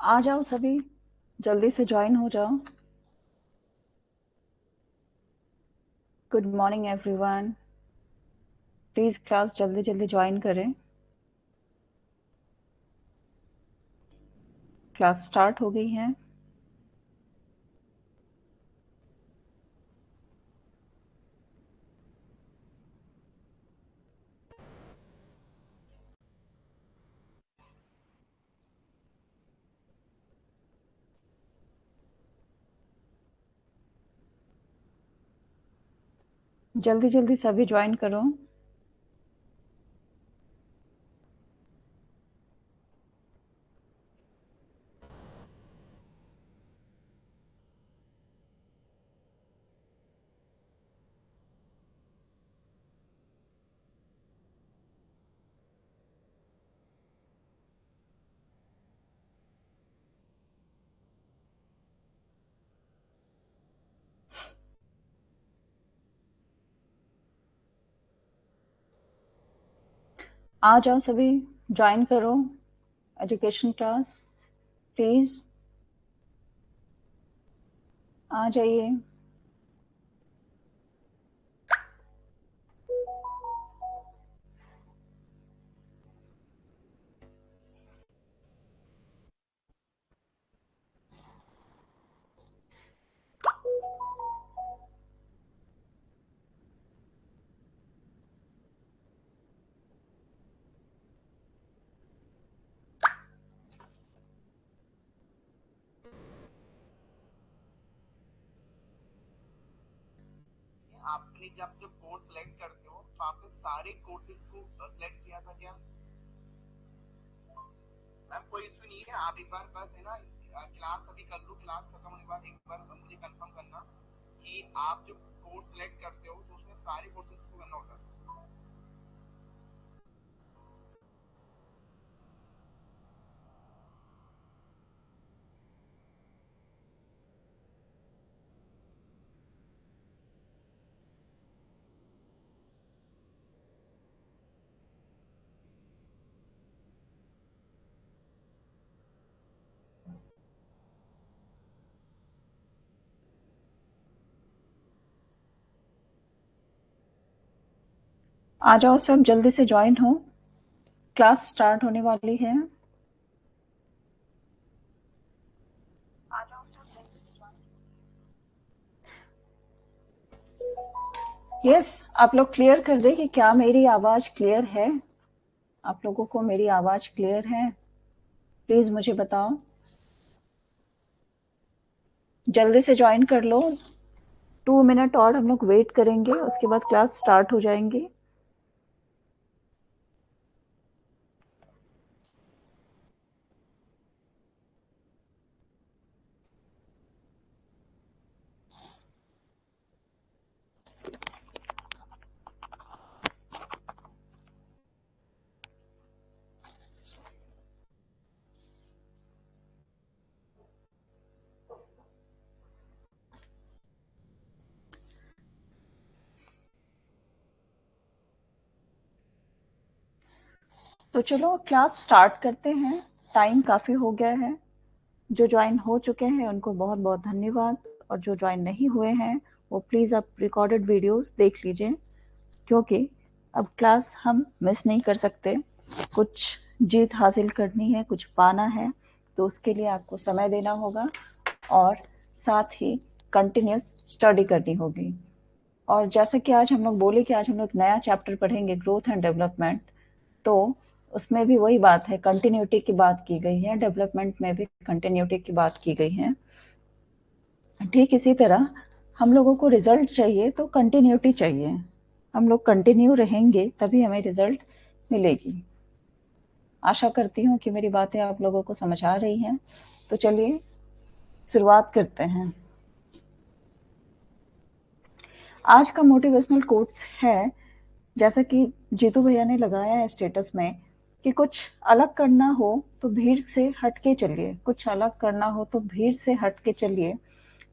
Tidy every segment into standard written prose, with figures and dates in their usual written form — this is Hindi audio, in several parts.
आ जाओ सभी, जल्दी से ज्वाइन हो जाओ। Good morning everyone. Please class जल्दी जल्दी ज्वाइन करें। क्लास स्टार्ट हो गई है। जल्दी जल्दी सभी ज्वाइन करो। आ जाओ सभी, ज्वाइन करो एजुकेशन क्लास। प्लीज़ आ जाइए। आपने जब कोर्स सेलेक्ट करते हो तो आपने सारे कोर्सेज को सेलेक्ट किया था क्या? मैम कोई इशू नहीं है, आप एक बार बस है ना क्लास अभी कर लो। क्लास खत्म होने के बाद एक बार मुझे कंफर्म करना कि आप जो कोर्स सेलेक्ट करते हो तो उसमें सारे कोर्सेज को करना होता है। आ जाओ सब, जल्दी से ज्वाइन हो। क्लास स्टार्ट होने वाली है। आ जाओ सब, जल्दी से ज्वाइन। यस, आप लोग क्लियर कर दें कि क्या मेरी आवाज़ क्लियर है। आप लोगों को मेरी आवाज़ क्लियर है? प्लीज़ मुझे बताओ। जल्दी से ज्वाइन कर लो। 2 मिनट और हम लोग वेट करेंगे, उसके बाद क्लास स्टार्ट हो जाएंगी। तो चलो क्लास स्टार्ट करते हैं। टाइम काफ़ी हो गया है। जो ज्वाइन हो चुके हैं उनको बहुत बहुत धन्यवाद, और जो ज्वाइन नहीं हुए हैं वो प्लीज़ आप रिकॉर्डेड वीडियोस देख लीजिए, क्योंकि अब क्लास हम मिस नहीं कर सकते। कुछ जीत हासिल करनी है, कुछ पाना है, तो उसके लिए आपको समय देना होगा और साथ ही कंटिन्यूस स्टडी करनी होगी। और जैसा कि आज हम लोग बोले कि आज हम लोग नया चैप्टर पढ़ेंगे, ग्रोथ एंड डेवलपमेंट। तो उसमें भी वही बात है, कंटिन्यूटी की बात की गई है, डेवलपमेंट में भी कंटिन्यूटी की बात की गई है। ठीक इसी तरह हम लोगों को रिजल्ट चाहिए तो कंटिन्यूटी चाहिए। हम लोग कंटिन्यू रहेंगे तभी हमें रिजल्ट मिलेगी। आशा करती हूँ कि मेरी बातें आप लोगों को समझ आ रही हैं। तो चलिए शुरुआत करते हैं। आज का मोटिवेशनल कोट्स है, जैसा कि जीतू भैया ने लगाया है स्टेटस में, कि कुछ अलग करना हो तो भीड़ से हट के चलिए, कुछ अलग करना हो तो भीड़ से हट के चलिए।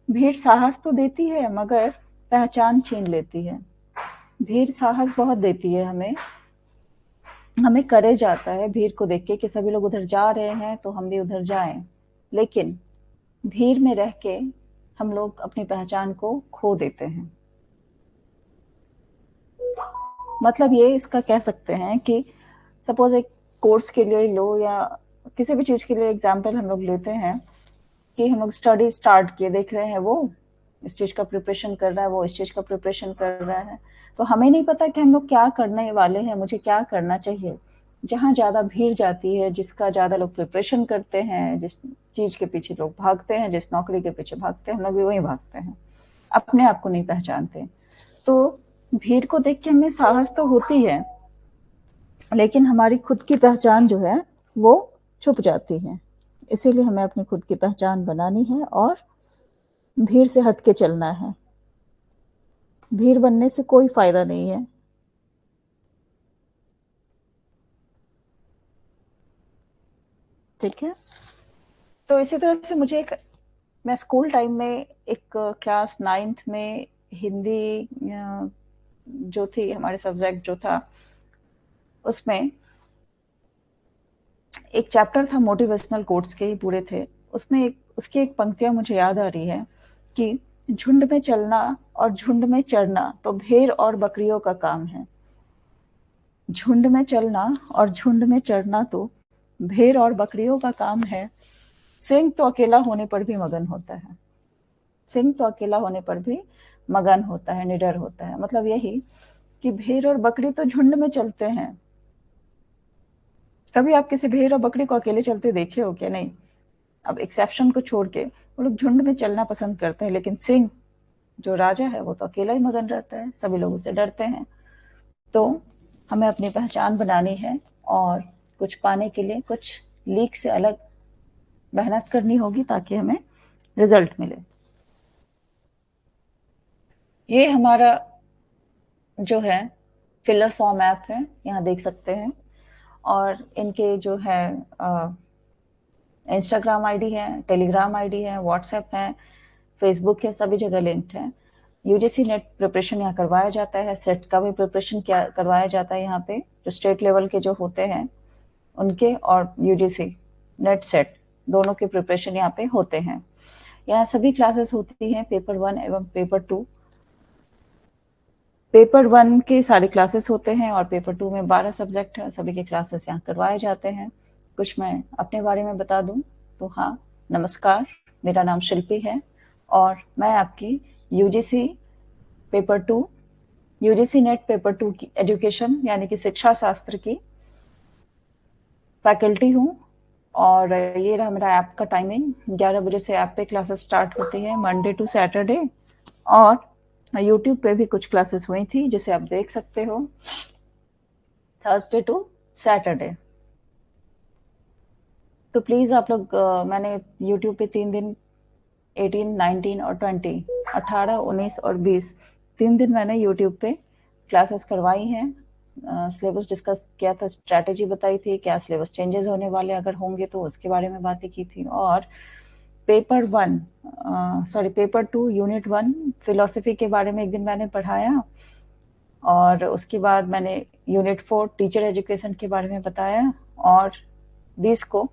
भीड़ साहस तो देती है मगर पहचान छीन लेती है। भीड़ साहस बहुत देती है हमें, हमें करेज आता है भीड़ को देख के कि सभी लोग उधर जा रहे हैं तो हम भी उधर जाएं। लेकिन भीड़ में रह के हम लोग अपनी पहचान को खो देते हैं। मतलब ये इसका कह सकते हैं कि सपोज एक कोर्स के लिए लो या किसी भी चीज़ के लिए एग्जाम्पल हम लोग लेते हैं कि हम लोग स्टडी स्टार्ट किए, देख रहे हैं वो इस चीज़ का प्रिपरेशन कर रहा है, वो इस चीज़ का प्रिपरेशन कर रहा है, तो हमें नहीं पता कि हम लोग क्या करने वाले हैं, मुझे क्या करना चाहिए। जहाँ ज़्यादा भीड़ जाती है, जिसका ज़्यादा लोग प्रिपरेशन करते हैं, जिस चीज़ के पीछे लोग भागते हैं, जिस नौकरी के पीछे भागते हैं, हम लोग भी वहीं भागते हैं, अपने आप को नहीं पहचानते। तो भीड़ को देख के हमें साहस तो होती है, लेकिन हमारी खुद की पहचान जो है वो छुप जाती है। इसीलिए हमें अपनी खुद की पहचान बनानी है और भीड़ से हट के चलना है। भीड़ बनने से कोई फायदा नहीं है। ठीक है। तो इसी तरह से मैं स्कूल टाइम में एक क्लास 9th में हिंदी जो थी, हमारे सब्जेक्ट जो था, उसमें एक चैप्टर था, मोटिवेशनल कोट्स के ही पूरे थे। उसमें उसकी एक पंक्तियां मुझे याद आ रही है कि झुंड में चलना और झुंड में चढ़ना तो भेड़ और बकरियों का काम है। झुंड में चलना और झुंड में चढ़ना तो भेड़ और बकरियों का काम है। सिंह तो अकेला होने पर भी मगन होता है। सिंह तो अकेला होने पर भी मगन होता है, निडर होता है। मतलब यही कि भेड़ और बकरी तो झुंड में चलते हैं। कभी आप किसी भेड़ और बकरी को अकेले चलते देखे हो क्या? नहीं। अब एक्सेप्शन को छोड़ के वो लोग झुंड में चलना पसंद करते हैं, लेकिन सिंह जो राजा है वो तो अकेला ही मगन रहता है, सभी लोग उससे डरते हैं। तो हमें अपनी पहचान बनानी है और कुछ पाने के लिए कुछ लीक से अलग मेहनत करनी होगी ताकि हमें रिजल्ट मिले। ये हमारा जो है फिलर फॉर्म ऐप है, यहाँ देख सकते हैं। और इनके जो है इंस्टाग्राम आईडी है, टेलीग्राम आईडी है, व्हाट्सएप है, फेसबुक है, सभी जगह लिंक्ड है। यूजीसी नेट प्रिपरेशन यहाँ करवाया जाता है, सेट का भी प्रिपरेशन क्या करवाया जाता है यहाँ पे, जो स्टेट लेवल के जो होते हैं उनके, और यूजीसी नेट सेट दोनों के प्रिपरेशन यहाँ पे होते हैं। यहाँ सभी क्लासेस होती हैं, पेपर 1 एवं पेपर 2। पेपर 1 के सारे क्लासेस होते हैं और पेपर 2 में 12 सब्जेक्ट है, सभी के क्लासेस यहाँ करवाए जाते हैं। कुछ मैं अपने बारे में बता दूं तो हाँ, नमस्कार, मेरा नाम शिल्पी है और मैं आपकी UGC paper 2, UGC net paper 2 की एजुकेशन यानी कि शिक्षा शास्त्र की फैकल्टी हूँ। और ये रहा मेरा ऐप का टाइमिंग। 11 बजे से ऐप पे क्लासेस स्टार्ट होती है, मंडे टू सैटरडे। और यूट्यूब पे भी कुछ क्लासेस हुई थी जिसे आप देख सकते हो, थर्सडे टू सैटरडे। तो प्लीज़ आप लोग मैंने यूट्यूब पे 3 दिन 18, 19 और 20, 18, 19 और 20, 3 दिन मैंने यूट्यूब पे क्लासेस करवाई हैं। सिलेबस डिस्कस किया था, स्ट्रैटेजी बताई थी, क्या सिलेबस चेंजेस होने वाले अगर होंगे तो उसके बारे में बातें की थी। और पेपर 2 यूनिट 1 फिलोसफी के बारे में एक दिन मैंने पढ़ाया। और उसके बाद मैंने यूनिट 4 टीचर एजुकेशन के बारे में बताया। और 20 को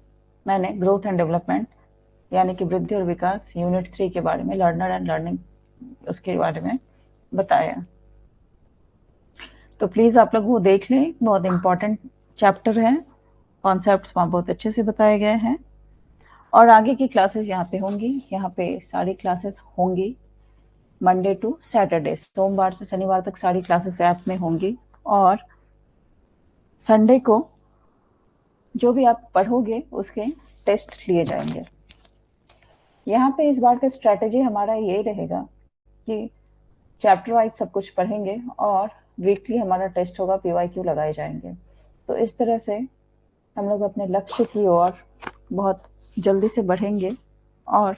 मैंने ग्रोथ एंड डेवलपमेंट यानी कि वृद्धि और विकास यूनिट 3 के बारे में, लर्नर एंड लर्निंग, उसके बारे में बताया। तो प्लीज़ आप लोग वो देख लें, बहुत इंपॉर्टेंट चैप्टर है, कॉन्सेप्ट्स वहाँ बहुत अच्छे से बताए गए हैं। और आगे की क्लासेस यहाँ पे होंगी, यहाँ पे सारी क्लासेस होंगी मंडे टू सैटरडे, सोमवार से शनिवार तक सारी क्लासेस ऐप में होंगी। और संडे को जो भी आप पढ़ोगे उसके टेस्ट लिए जाएंगे। यहाँ पे इस बार का स्ट्रैटेजी हमारा ये रहेगा कि चैप्टर वाइज सब कुछ पढ़ेंगे और वीकली हमारा टेस्ट होगा, पीवाईक्यू लगाए जाएंगे। तो इस तरह से हम लोग अपने लक्ष्य की ओर बहुत जल्दी से बढ़ेंगे और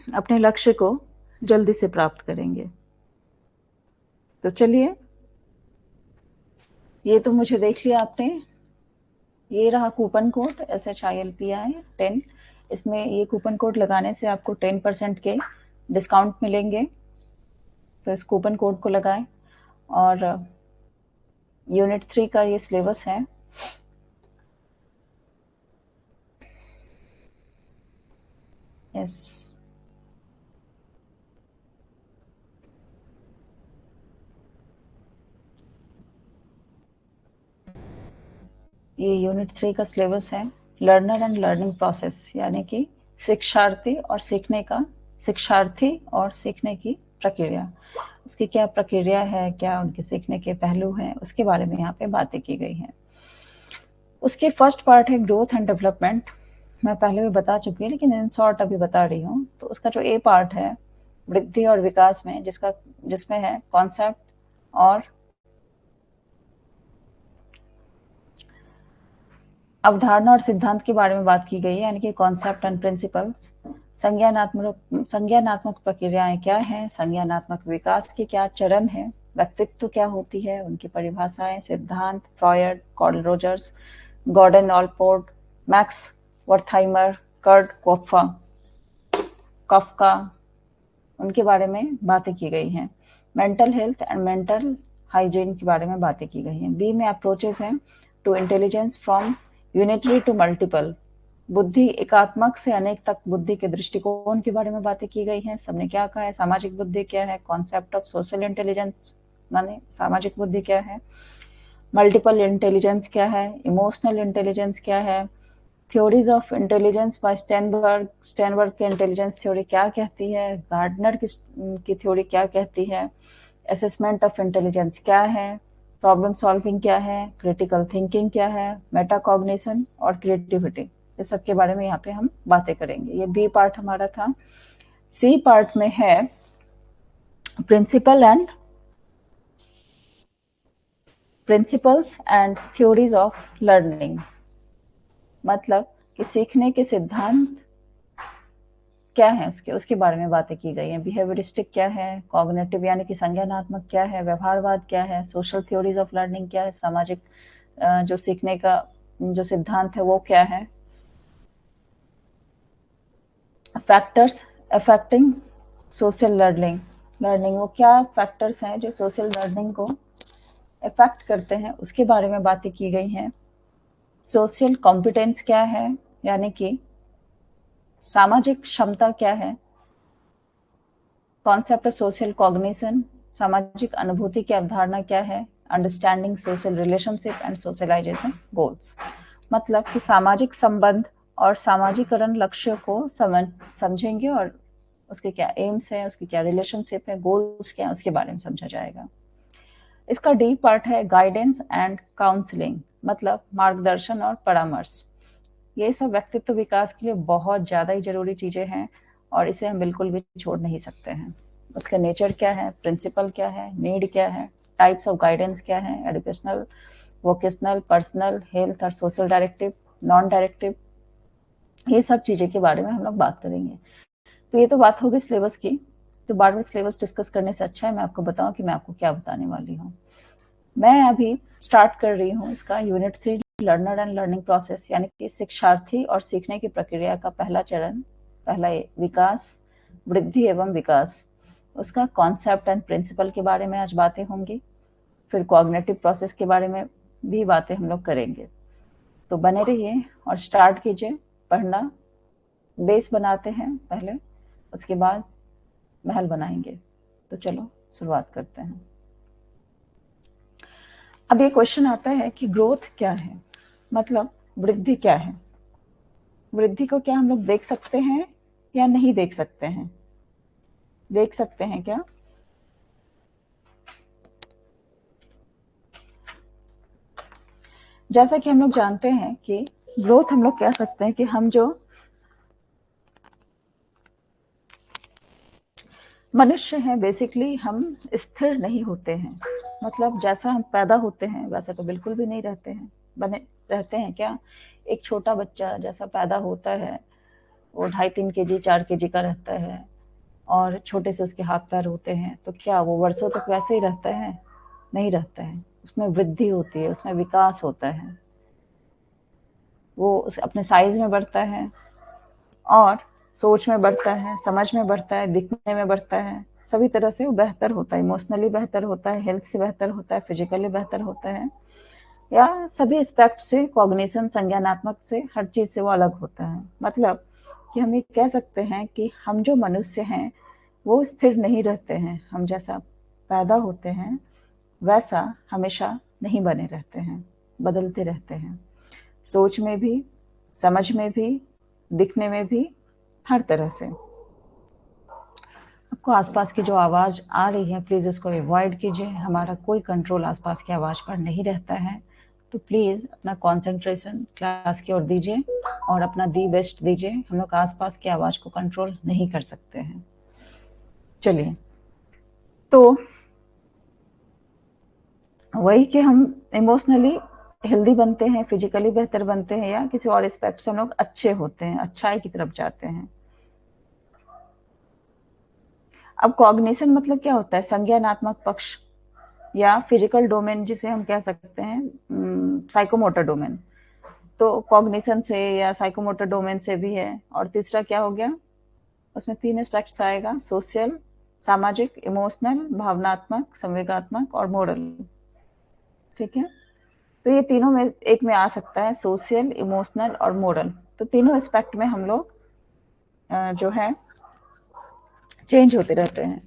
अपने लक्ष्य को जल्दी से प्राप्त करेंगे। तो चलिए, ये तो मुझे देख लिया आपने। ये रहा कूपन कोड SHILPI 10। इसमें ये कूपन कोड लगाने से आपको 10% के डिस्काउंट मिलेंगे, तो इस कूपन कोड को लगाएं। और यूनिट 3 का ये सिलेबस है। यस, ये यूनिट 3 का सिलेबस है, लर्नर एंड लर्निंग प्रोसेस, यानी कि शिक्षार्थी और सीखने की प्रक्रिया। उसकी क्या प्रक्रिया है, क्या उनके सीखने के पहलू हैं, उसके बारे में यहाँ पे बातें की गई हैं। उसके फर्स्ट पार्ट है ग्रोथ एंड डेवलपमेंट। मैं पहले भी बता चुकी हूँ, लेकिन इन शॉर्ट अभी बता रही हूँ। तो उसका जो ए पार्ट है वृद्धि और विकास में, जिसमें है कॉन्सेप्ट और अवधारणा और सिद्धांत के बारे में बात की गई है, यानी कि कॉन्सेप्ट एंड प्रिंसिपल्स। संज्ञानात्मक प्रक्रियाएं क्या हैं, संज्ञानात्मक विकास के क्या चरण हैं, व्यक्तित्व क्या होती है, उनकी परिभाषाएं, सिद्धांत, Freud, Carl Rogers, Gordon Allport, Max Wertheimer, Kurt Koffka, उनके बारे में बातें की गई हैं। Mental health and mental hygiene के बारे में बातें की गई हैं। बी में अप्रोचेस हैं to intelligence from unitary to multiple, बुद्धि एकात्मक से अनेक तक बुद्धि के दृष्टिकोण के बारे में बातें की गई हैं। सबने क्या कहा है, सामाजिक बुद्धि क्या है, कॉन्सेप्ट ऑफ सोशल इंटेलिजेंस माने सामाजिक बुद्धि क्या है, मल्टीपल इंटेलिजेंस क्या है, इमोशनल इंटेलिजेंस क्या है, थ्योरीज ऑफ इंटेलिजेंस बाय स्टैनबर्ग की इंटेलिजेंस थ्योरी क्या कहती है, गार्डनर की थ्योरी क्या कहती है, असेसमेंट ऑफ इंटेलिजेंस क्या है, प्रॉब्लम सॉल्विंग क्या है, क्रिटिकल थिंकिंग क्या है, मेटाकॉग्निशन और क्रिएटिविटी, इस सब के बारे में यहाँ पे हम बातें करेंगे। ये बी पार्ट हमारा था। सी पार्ट में है principles and theories of learning, मतलब कि सीखने के सिद्धांत क्या है, उसके बारे में बातें की गई हैं। बिहेवियरिस्टिक क्या है, कॉग्निटिव यानी कि संज्ञानात्मक क्या है, व्यवहारवाद क्या है, सोशल थ्योरीज ऑफ लर्निंग क्या है, सामाजिक जो सीखने का जो सिद्धांत है वो क्या है, फैक्टर्स अफेक्टिंग सोशल लर्निंग वो क्या फैक्टर्स हैं जो सोशल लर्निंग को इफेक्ट करते हैं, उसके बारे में बातें की गई हैं। सोशल कॉम्पिटेंस क्या है, यानी कि सामाजिक क्षमता क्या है, कॉन्सेप्ट ऑफ सोशल कॉग्निशन, सामाजिक अनुभूति की अवधारणा क्या है, understanding social relationship and socialization goals, मतलब कि सामाजिक संबंध और सामाजिकरण लक्ष्य को समझेंगे और उसके क्या एम्स है, उसकी क्या रिलेशनशिप है, गोल्स क्या है, उसके बारे में समझा जाएगा। इसका डी पार्ट है गाइडेंस एंड काउंसलिंग, मतलब मार्गदर्शन और परामर्श। ये सब व्यक्तित्व विकास के लिए बहुत ज़्यादा ही ज़रूरी चीज़ें हैं और इसे हम बिल्कुल भी छोड़ नहीं सकते हैं। उसका नेचर क्या है, प्रिंसिपल क्या है, नीड क्या है, टाइप्स ऑफ गाइडेंस क्या है, एजुकेशनल, वोकेशनल, पर्सनल, हेल्थ और सोशल डायरेक्टिव, नॉन डायरेक्टिव, ये सब चीज़ें के बारे में हम लोग बात करेंगे। तो ये तो बात होगी सिलेबस की। तो बार बार सिलेबस डिस्कस करने से अच्छा है मैं आपको बताऊं कि मैं आपको क्या बताने वाली हूँ। मैं अभी स्टार्ट कर रही हूँ इसका unit 3 learner and learning process, यानी कि शिक्षार्थी और सीखने की प्रक्रिया का पहला चरण, पहला विकास, वृद्धि एवं विकास, उसका कॉन्सेप्ट एंड प्रिंसिपल के बारे में आज बातें होंगी। फिर कॉग्निटिव प्रोसेस के बारे में भी बातें हम लोग करेंगे। तो बने रहिए और स्टार्ट कीजिए पढ़ना। बेस बनाते हैं पहले, उसके बाद महल बनाएंगे। तो चलो शुरुआत करते हैं। अब ये क्वेश्चन आता है कि ग्रोथ क्या है, मतलब वृद्धि क्या है। वृद्धि को क्या हम लोग देख सकते हैं या नहीं देख सकते हैं? देख सकते हैं क्या? जैसा कि हम लोग जानते हैं कि ग्रोथ हम लोग कह सकते हैं कि हम जो मनुष्य हैं बेसिकली हम स्थिर नहीं होते हैं, मतलब जैसा हम पैदा होते हैं वैसा तो बिल्कुल भी नहीं रहते हैं, बने रहते हैं क्या? एक छोटा बच्चा जैसा पैदा होता है वो 2.5-3 kg 4 kg का रहता है और छोटे से उसके हाथ पैर होते हैं, तो क्या वो वर्षों तक वैसे ही रहता है? नहीं रहता है। उसमें वृद्धि होती है, उसमें विकास होता है, वो उस अपने साइज में बढ़ता है और सोच में बढ़ता है, समझ में बढ़ता है, दिखने में बढ़ता है, सभी तरह से वो बेहतर होता है, इमोशनली बेहतर होता है, हेल्थ से बेहतर होता है, फिजिकली बेहतर होता है, या सभी एस्पेक्ट से, कॉग्निशन संज्ञानात्मक से, हर चीज से वो अलग होता है। मतलब कि हम ये कह सकते हैं कि हम जो मनुष्य हैं वो स्थिर नहीं रहते हैं। हम जैसा पैदा होते हैं वैसा हमेशा नहीं बने रहते हैं, बदलते रहते हैं। सोच में भी, समझ में भी, दिखने में भी, हर तरह से। आपको आसपास की जो आवाज़ आ रही है प्लीज़ उसको अवॉइड कीजिए। हमारा कोई कंट्रोल आसपास की आवाज़ पर नहीं रहता है, तो प्लीज़ अपना कंसंट्रेशन क्लास की ओर दीजिए और अपना दी बेस्ट दीजिए। हम लोग आसपास की आवाज़ को कंट्रोल नहीं कर सकते हैं। चलिए, तो वही कि हम इमोशनली हेल्दी बनते हैं, फिजिकली बेहतर बनते हैं, या किसी और एस्पेक्ट से हम लोग अच्छे होते हैं, अच्छाई की तरफ जाते हैं। अब कॉग्निशन मतलब क्या होता है? संज्ञानात्मक पक्ष या फिजिकल डोमेन, जिसे हम कह सकते हैं साइकोमोटर डोमेन। तो कॉग्निशन से या साइकोमोटर डोमेन से भी है। और तीसरा क्या हो गया? उसमें 3 एस्पेक्ट्स आएगा: सोशल, सामाजिक, इमोशनल, भावनात्मक, संवेगात्मक और मोरल। ठीक है? तो ये तीनों में एक में आ सकता है, सोशल, इमोशनल और मोरल। तो तीनों एस्पेक्ट में हम लोग जो है चेंज होते रहते हैं।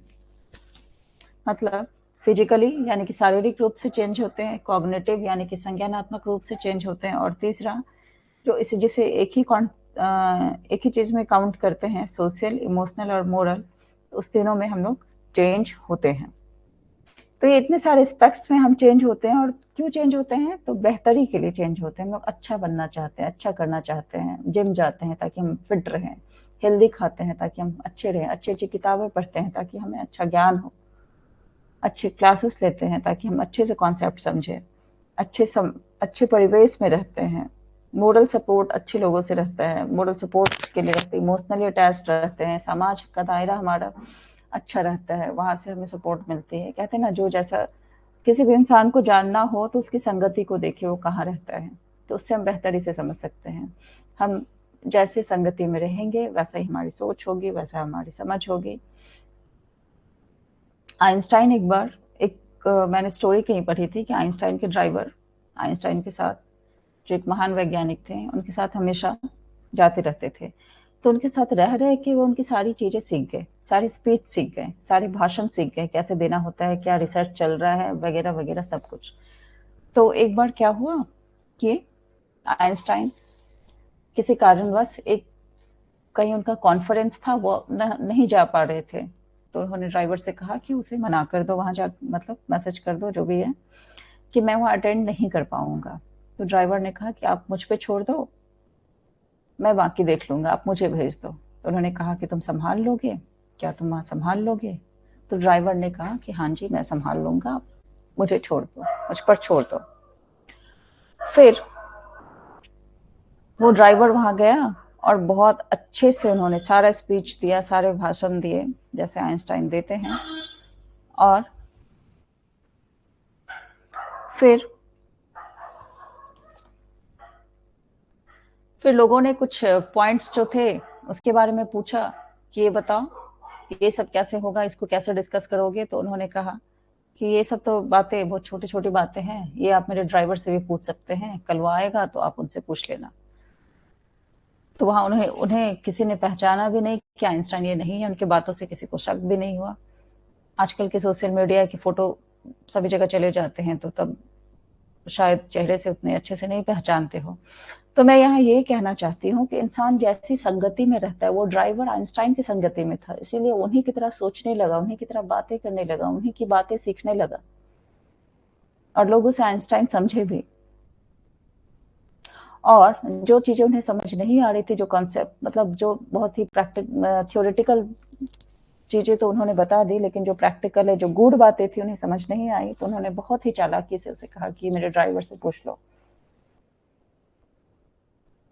मतलब फिजिकली यानी कि शारीरिक रूप से चेंज होते हैं, कॉग्निटिव यानी कि संज्ञानात्मक रूप से चेंज होते हैं, और तीसरा जो इसे जिसे एक ही चीज में काउंट करते हैं, सोशल, इमोशनल और मोरल, उस तीनों में हम लोग चेंज होते हैं। तो ये इतने सारे एस्पेक्ट्स में हम चेंज होते हैं। और क्यों चेंज होते हैं? तो बेहतरी के लिए चेंज होते हैं। हम लोग अच्छा बनना चाहते हैं, अच्छा करना चाहते हैं, जिम जाते हैं ताकि हम फिट रहें, हेल्दी खाते हैं ताकि हम अच्छे रहें, अच्छी अच्छी किताबें पढ़ते हैं ताकि हमें अच्छा ज्ञान हो, अच्छे क्लासेस लेते हैं ताकि हम अच्छे से कॉन्सेप्ट समझें, अच्छे परिवेश में रहते हैं, मोरल सपोर्ट अच्छे लोगों से रहता है, मोरल सपोर्ट के लिए रहते हैं, इमोशनली अटैच्ड रहते हैं, समाज का दायरा हमारा अच्छा रहता है, वहाँ से हमें सपोर्ट मिलती है। कहते हैं ना, जो जैसा किसी भी इंसान को जानना हो तो उसकी संगति को देखिए वो कहाँ रहता है, तो उससे हम बेहतरी से समझ सकते हैं। हम जैसे संगति में रहेंगे वैसा ही हमारी सोच होगी, वैसा हमारी समझ होगी। आइंस्टाइन एक बार मैंने स्टोरी कहीं पढ़ी थी कि आइंस्टाइन के ड्राइवर आइंस्टाइन के साथ, जो एक महान वैज्ञानिक थे, उनके साथ हमेशा जाते रहते थे। तो उनके साथ रह रहे कि वो उनकी सारी चीज़ें सीख गए, सारी स्पीच सीख गए, सारे भाषण सीख गए, कैसे देना होता है, क्या रिसर्च चल रहा है, वगैरह वगैरह सब कुछ। तो एक बार क्या हुआ कि आइंस्टाइन किसी कारणवश एक कहीं उनका कॉन्फ्रेंस था, वो नहीं जा पा रहे थे। तो उन्होंने ड्राइवर से कहा कि उसे मना कर दो, वहाँ जा मतलब मैसेज कर दो, जो भी है, कि मैं वहाँ अटेंड नहीं कर पाऊंगा। तो ड्राइवर ने कहा कि आप मुझ पे छोड़ दो, मैं बाकी देख लूंगा, आप मुझे भेज दो। तो उन्होंने कहा कि तुम संभाल लोगे क्या, तुम वहाँ संभाल लोगे? तो ड्राइवर ने कहा कि हाँ जी मैं संभाल लूंगा, आप मुझे छोड़ दो, मुझ पर छोड़ दो। फिर वो ड्राइवर वहाँ गया और बहुत अच्छे से उन्होंने सारा स्पीच दिया, सारे भाषण दिए जैसे आइंस्टाइन देते हैं। और फिर लोगों ने कुछ पॉइंट्स जो थे उसके बारे में पूछा कि ये बताओ ये सब कैसे होगा, इसको कैसे डिस्कस करोगे? तो उन्होंने कहा कि ये सब तो बातें बहुत छोटी छोटी बातें हैं, ये आप मेरे ड्राइवर से भी पूछ सकते हैं, कल वो आएगा तो आप उनसे पूछ लेना। तो वहाँ उन्हें उन्हें किसी ने पहचाना भी नहीं कि आइंस्टाइन ये नहीं है, उनकी बातों से किसी को शक भी नहीं हुआ। आजकल के सोशल मीडिया की फोटो सभी जगह चले जाते हैं, तो तब शायद चेहरे से उतने अच्छे से नहीं पहचानते हो। तो मैं यहाँ ये कहना चाहती हूँ कि इंसान जैसी संगति में रहता है, वो ड्राइवर आइंस्टाइन की संगति में था, इसीलिए उन्हीं की तरह सोचने लगा, उन्हीं की तरह बातें करने लगा, उन्हीं की बातें सीखने लगा, और लोग उसे आइंस्टाइन समझे भी। और जो चीजें उन्हें समझ नहीं आ रही थी, जो कॉन्सेप्ट मतलब जो बहुत ही थ्योरेटिकल चीजें तो उन्होंने बता दी, लेकिन जो प्रैक्टिकल है, जो गूढ़ बातें थी, उन्हें समझ नहीं आई। तो उन्होंने बहुत ही चालाकी से उसे कहा कि मेरे ड्राइवर से पूछ लो,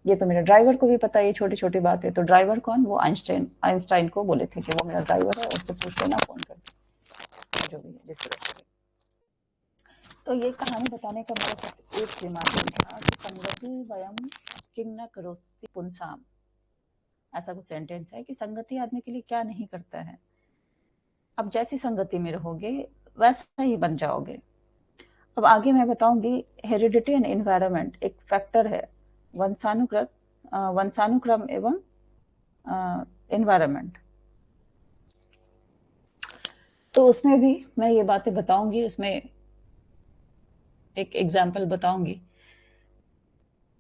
ये तो मेरे ड्राइवर को भी पता है ये छोटी छोटी बात है। तो ड्राइवर कौन? वो आइंस्टाइन को बोले थे कि वो मेरा ड्राइवर है, उससे पूछ लेना फोन करके, जो भी है जिस तरह से। तो ये कहानी बताने का मेरा सिर्फ एक ही माध्यम था कि संगति वयम किंग न करोति पुंसाम, ऐसा कुछ सेंटेंस है कि संगति आदमी के लिए क्या नहीं करता है। अब जैसी संगति में रहोगे वैसा ही बन जाओगे। अब आगे मैं बताऊंगी, हेरिडिटी एंड एनवायरनमेंट एक फैक्टर है, वंशानुक्रम वंशानुक्रम एवं एनवायरनमेंट। तो उसमें भी मैं ये बातें बताऊंगी, उसमें एक एग्जाम्पल बताऊंगी।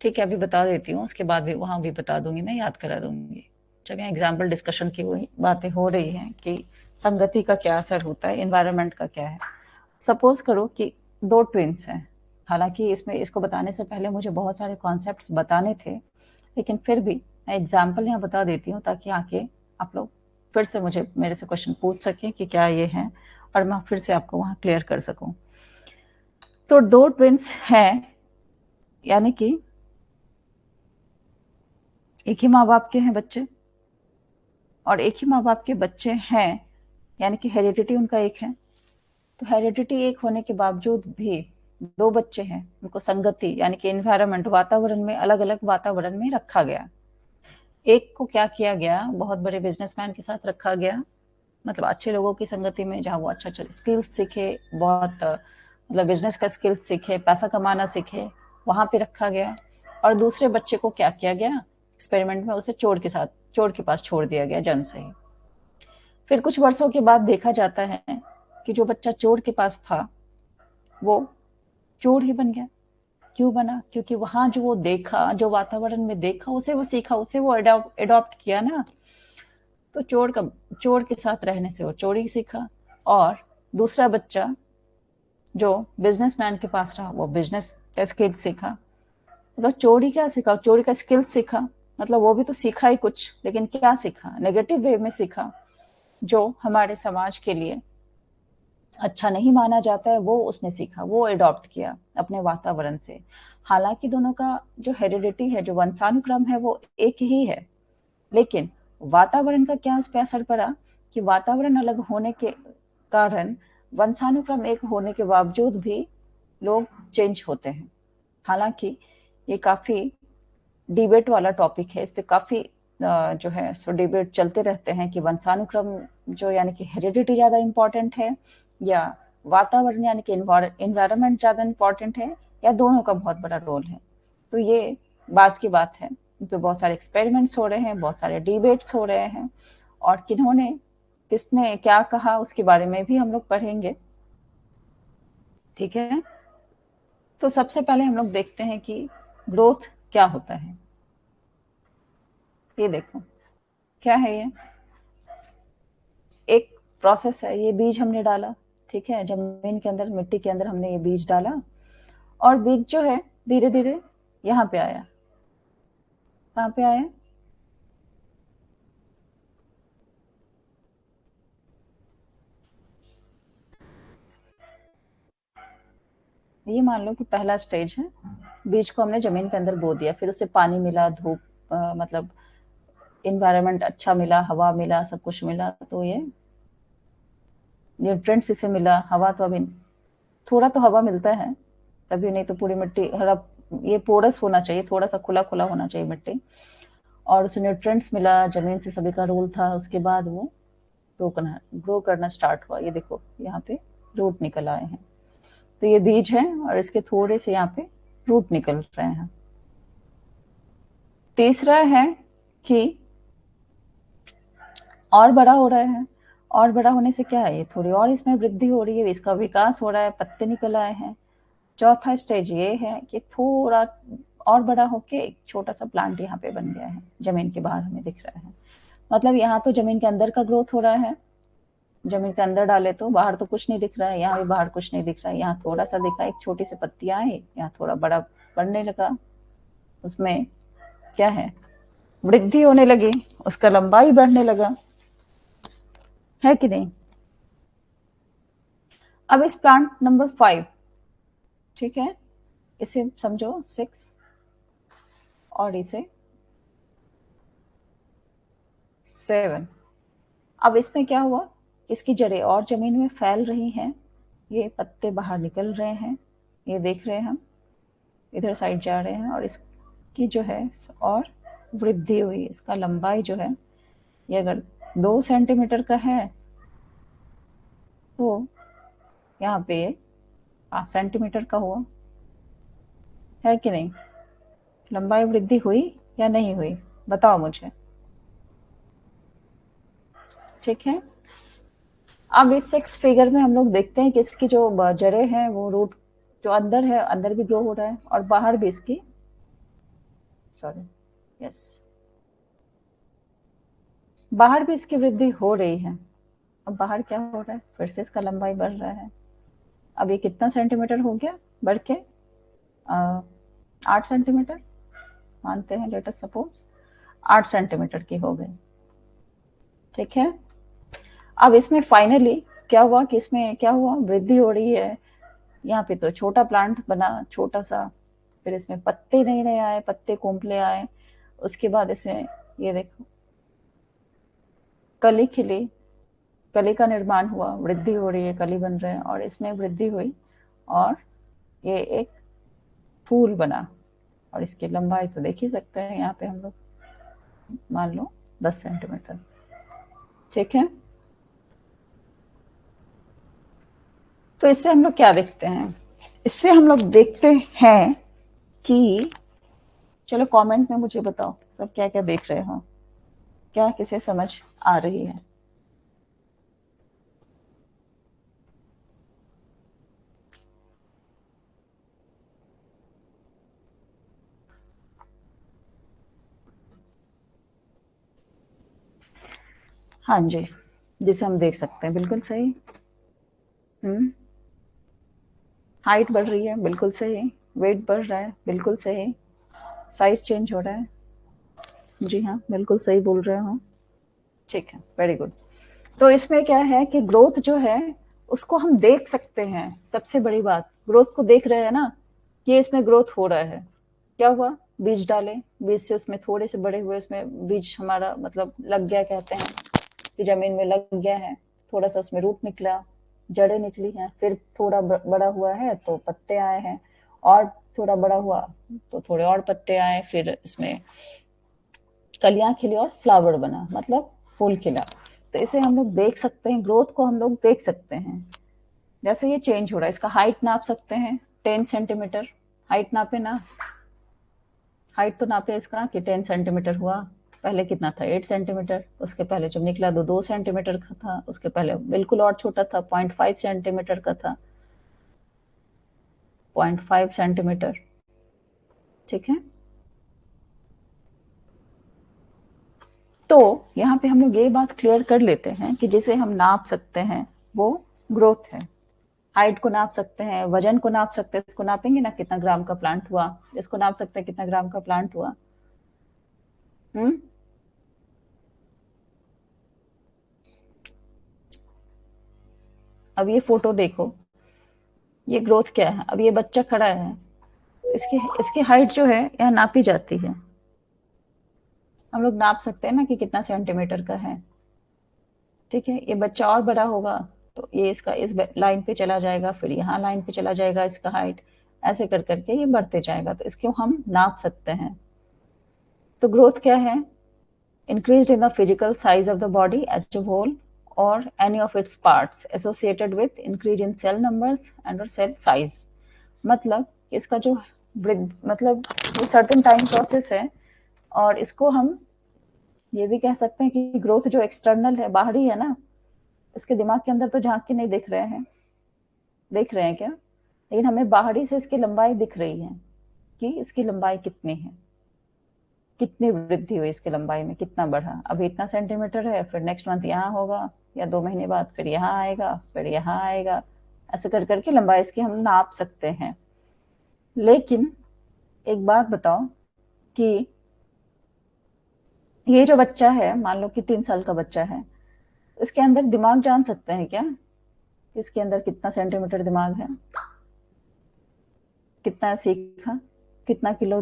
ठीक है, अभी बता देती हूँ, उसके बाद भी वहां भी बता दूंगी, मैं याद करा दूंगी। जब यहाँ एग्जाम्पल डिस्कशन की वही बातें हो रही हैं कि संगति का क्या असर होता है, एनवायरनमेंट का क्या है। सपोज करो कि दो ट्विंस हैं, हालांकि इसमें इसको बताने से पहले मुझे बहुत सारे कॉन्सेप्ट्स बताने थे, लेकिन फिर भी मैं एग्जाम्पल यहाँ बता देती हूँ ताकि आके आप लोग फिर से मुझे मेरे से क्वेश्चन पूछ सकें कि क्या ये है, और मैं फिर से आपको वहाँ क्लियर कर सकूँ। तो दो ट्विंस हैं, यानी कि एक ही माँ बाप के हैं बच्चे, और एक ही माँ बाप के बच्चे हैं, यानी कि हेरिडिटी उनका एक है। तो हेरिडिटी एक होने के बावजूद भी दो बच्चे हैं, उनको संगति यानी कि एनवायरनमेंट, वातावरण में, अलग अलग वातावरण में रखा गया। एक को क्या किया गया, बहुत बड़े बिजनेसमैन के साथ रखा गया, मतलब अच्छे लोगों की संगति में, जहाँ वो अच्छा अच्छा स्किल्स सीखे, बहुत मतलब बिजनेस का स्किल्स सीखे, पैसा कमाना सीखे, वहां पे रखा गया। और दूसरे बच्चे को क्या किया गया, एक्सपेरिमेंट में उसे चोर के पास छोड़ दिया गया जन्म से ही। फिर कुछ वर्षों के बाद देखा जाता है कि जो बच्चा चोर के पास था वो चोर ही बन गया। क्यों बना? क्योंकि वहां जो वो देखा, जो वातावरण में देखा, उसे वो सीखा, उसे वो एडॉप्ट किया ना। तो चोर के साथ रहने से वो चोरी सीखा, और दूसरा बच्चा जो बिजनेसमैन के पास रहा वो बिजनेस का स्किल सीखा। मतलब चोरी क्या सीखा, चोरी का स्किल सीखा, मतलब वो भी तो सीखा ही कुछ, लेकिन क्या सीखा, नेगेटिव वे में सीखा, जो हमारे समाज के लिए अच्छा नहीं माना जाता है, वो उसने सीखा, वो अडॉप्ट किया अपने वातावरण से। हालांकि दोनों का जो हेरिडिटी है, जो वंशानुक्रम है, वो एक ही है, लेकिन वातावरण का क्या उस पर असर पड़ा कि वातावरण अलग होने के कारण वंशानुक्रम एक होने के बावजूद भी लोग चेंज होते हैं। हालांकि ये काफी डिबेट वाला टॉपिक है, इस पे काफी जो है सो डिबेट चलते रहते हैं कि वंशानुक्रम जो यानी कि हेरिडिटी ज्यादा इंपॉर्टेंट है, या वातावरण यानी कि एनवायरनमेंट ज्यादा इंपॉर्टेंट है, या दोनों का बहुत बड़ा रोल है। तो ये बात की बात है, इन पे बहुत सारे एक्सपेरिमेंट्स हो रहे हैं, बहुत सारे डिबेट्स हो रहे हैं, और किन्होंने किसने क्या कहा उसके बारे में भी हम लोग पढ़ेंगे। ठीक है, तो सबसे पहले हम लोग देखते हैं कि ग्रोथ क्या होता है। ये देखो क्या है, ये एक प्रोसेस है। ये बीज हमने डाला, ठीक है, जमीन के अंदर, मिट्टी के अंदर हमने ये बीज डाला, और बीज जो है धीरे धीरे यहाँ पे आया। कहाँ पे आया? ये मान लो कि पहला स्टेज है, बीज को हमने जमीन के अंदर बो दिया, फिर उसे पानी मिला, धूप मतलब इन्वायरमेंट अच्छा मिला, हवा मिला, सब कुछ मिला, तो ये न्यूट्रिएंट्स इसे मिला। हवा तो अभी थोड़ा तो हवा मिलता है तभी, नहीं तो पूरी मिट्टी हरा, ये पोरस होना चाहिए, थोड़ा सा खुला खुला होना चाहिए मिट्टी, और उसे न्यूट्रिएंट्स मिला, जमीन से सभी का रोल था। उसके बाद वो ग्रो करना स्टार्ट हुआ। ये देखो यहाँ पे रूट निकल आए हैं, तो ये बीज है, और इसके थोड़े से यहाँ पे रूट निकल रहे हैं। तीसरा है कि और बड़ा हो रहा है, और बड़ा होने से क्या है, ये थोड़ी और इसमें वृद्धि हो रही है, इसका विकास हो रहा है, पत्ते निकल आए हैं। चौथा स्टेज ये है कि थोड़ा और बड़ा होके एक छोटा सा प्लांट यहाँ पे बन गया है, जमीन के बाहर हमें दिख रहा है। मतलब यहाँ तो जमीन के अंदर का ग्रोथ हो रहा है, जमीन के अंदर डाले तो बाहर तो कुछ नहीं दिख रहा है, यहाँ भी बाहर कुछ नहीं दिख रहा है। यहाँ थोड़ा सा दिखा, एक छोटी सी पत्तियां आई, यहाँ थोड़ा बड़ा बढ़ने लगा, उसमें क्या है, वृद्धि होने लगी, उसका लंबाई बढ़ने लगा, है कि नहीं। अब इस प्लांट नंबर 5, ठीक है, इसे समझो 6, और इसे 7। अब इसमें क्या हुआ, इसकी जड़ें और जमीन में फैल रही हैं, ये पत्ते बाहर निकल रहे हैं, ये देख रहे हैं हम, इधर साइड जा रहे हैं, और इसकी जो है और वृद्धि हुई, इसका लंबाई जो है, ये अगर 2 सेंटीमीटर का है तो यहाँ पे 5 सेंटीमीटर का हुआ, है कि नहीं। लंबाई वृद्धि हुई या नहीं हुई, बताओ मुझे। ठीक है। अब इस 6 फिगर में हम लोग देखते हैं कि इसकी जो जड़ें हैं वो रूट जो अंदर है, अंदर भी ग्रो हो रहा है और बाहर भी इसकी सॉरी यस बाहर भी इसकी वृद्धि हो रही है। अब बाहर क्या हो रहा है, फिर से इसका लंबाई बढ़ रहा है। अब ये कितना सेंटीमीटर हो गया बढ़ के 8 सेंटीमीटर मानते हैं, लेट अस सपोज 8 सेंटीमीटर की हो गई। ठीक है। अब इसमें फाइनली क्या हुआ कि इसमें क्या हुआ, वृद्धि हो रही है। यहाँ पे तो छोटा प्लांट बना, छोटा सा, फिर इसमें पत्ते नए नए आए, पत्ते कोंपले आए, उसके बाद इसमें ये देखो कली खिली, कली का निर्माण हुआ, वृद्धि हो रही है, कली बन रहे हैं और इसमें वृद्धि हुई और ये एक फूल बना। और इसकी लंबाई तो देख ही सकते हैं, यहाँ पे हम लोग मान लो 10 सेंटीमीटर। ठीक है। तो इससे हम लोग क्या देखते हैं, इससे हम लोग देखते हैं कि चलो कमेंट में मुझे बताओ सब क्या क्या देख रहे हो, क्या किसे समझ आ रही है। हाँ जी, जिसे हम देख सकते हैं, बिल्कुल सही। हाइट बढ़ रही है, बिल्कुल सही। वेट बढ़ रहा है, बिल्कुल सही। साइज चेंज हो रहा है, जी हाँ बिल्कुल सही बोल रहे हो। ठीक है, वेरी गुड। तो इसमें क्या है कि ग्रोथ जो है उसको हम देख सकते हैं। सबसे बड़ी बात, ग्रोथ को देख रहे हैं ना, ये इसमें ग्रोथ हो रहा है। क्या हुआ, बीज डाले, बीज से उसमें थोड़े से बड़े हुए, उसमें बीज हमारा मतलब लग गया, कहते हैं कि जमीन में लग गया है, थोड़ा सा उसमें रूट निकला, जड़ें निकली हैं, फिर थोड़ा बड़ा हुआ है तो पत्ते आए हैं, और थोड़ा बड़ा हुआ तो थोड़े और पत्ते आए, फिर इसमें कलियां खिली और फ्लावर बना, मतलब फूल खिला। तो इसे हम लोग देख सकते हैं, ग्रोथ को हम लोग देख सकते हैं। जैसे ये चेंज हो रहा है, इसका हाइट नाप सकते हैं 10 सेंटीमीटर। हाइट नापे ना, हाइट तो नापे इसका कि 10 सेंटीमीटर हुआ। पहले कितना था, 8 सेंटीमीटर। उसके पहले जब निकला तो 2 सेंटीमीटर का था। उसके पहले बिल्कुल और छोटा था, 0.5 सेंटीमीटर का था, 0.5 सेंटीमीटर। ठीक है। तो यहाँ पे हम लोग ये बात क्लियर कर लेते हैं कि जिसे हम नाप सकते हैं वो ग्रोथ है। हाइट को नाप सकते हैं, वजन को नाप सकते हैं, इसको नापेंगे ना कितना ग्राम का प्लांट हुआ, इसको नाप सकते हैं कितना ग्राम का प्लांट हुआ। हम्म। अब ये फोटो देखो, ये ग्रोथ क्या है। अब ये बच्चा खड़ा है, इसकी इसकी हाइट जो है यहाँ नापी जाती है। हम लोग नाप सकते हैं ना कि कितना सेंटीमीटर का है। ठीक है। ये बच्चा और बड़ा होगा तो ये इसका इस लाइन पे चला जाएगा, फिर यहाँ लाइन पे चला जाएगा इसका हाइट, ऐसे कर करके ये बढ़ते जाएगा, तो इसको हम नाप सकते हैं। तो ग्रोथ क्या है, increased in the physical size of the body as a whole or any of its parts associated with increase in cell numbers and or cell size। मतलब इसका जो मतलब ये सर्टेन टाइम प्रोसेस है, और इसको हम ये भी कह सकते हैं कि ग्रोथ जो एक्सटर्नल है, बाहरी है ना, इसके दिमाग के अंदर तो झांक के नहीं देख रहे हैं, देख रहे हैं क्या, लेकिन हमें बाहरी से इसकी लंबाई दिख रही है कि इसकी लंबाई कितनी है, कितनी वृद्धि हुई इसकी लंबाई में, कितना बढ़ा। अभी इतना सेंटीमीटर है, फिर नेक्स्ट मंथ यहाँ होगा, या 2 महीने बाद फिर यहाँ आएगा, फिर यहाँ आएगा, ऐसे कर करके लंबाई इसकी हम नाप सकते हैं। लेकिन एक बात बताओ कि ये जो बच्चा है, मान लो कि 3 साल का बच्चा है, इसके अंदर दिमाग जान सकते हैं क्या, इसके अंदर कितना सेंटीमीटर दिमाग है, कितना सीखा, कितना किलो,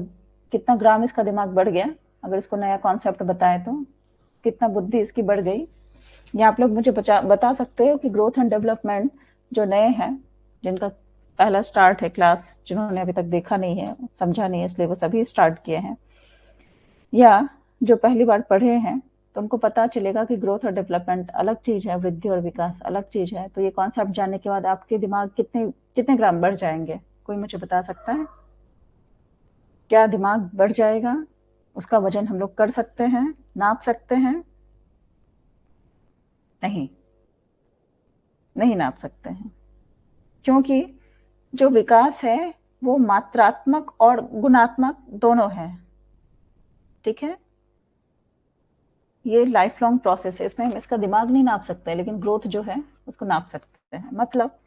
कितना ग्राम इसका दिमाग बढ़ गया, अगर इसको नया कॉन्सेप्ट बताए तो कितना बुद्धि इसकी बढ़ गई। या आप लोग मुझे बता सकते हो कि ग्रोथ एंड डेवलपमेंट जो नए हैं, जिनका पहला स्टार्ट है क्लास, जिन्होंने अभी तक देखा नहीं है, समझा नहीं है, इसलिए वो सभी स्टार्ट किए हैं, या जो पहली बार पढ़े हैं, तो उनको पता चलेगा कि ग्रोथ और डेवलपमेंट अलग चीज है, वृद्धि और विकास अलग चीज है। तो ये कॉन्सेप्ट जानने के बाद आपके दिमाग कितने कितने ग्राम बढ़ जाएंगे, कोई मुझे बता सकता है। क्या दिमाग बढ़ जाएगा, उसका वजन हम लोग कर सकते हैं, नाप सकते हैं। नहीं, नहीं नाप सकते हैं, क्योंकि जो विकास है वो मात्रात्मक और गुणात्मक दोनों है। ठीक है, ये लाइफ लॉन्ग प्रोसेस है, इसमें हम इसका दिमाग नहीं नाप सकते, लेकिन ग्रोथ जो है उसको नाप सकते हैं। मतलब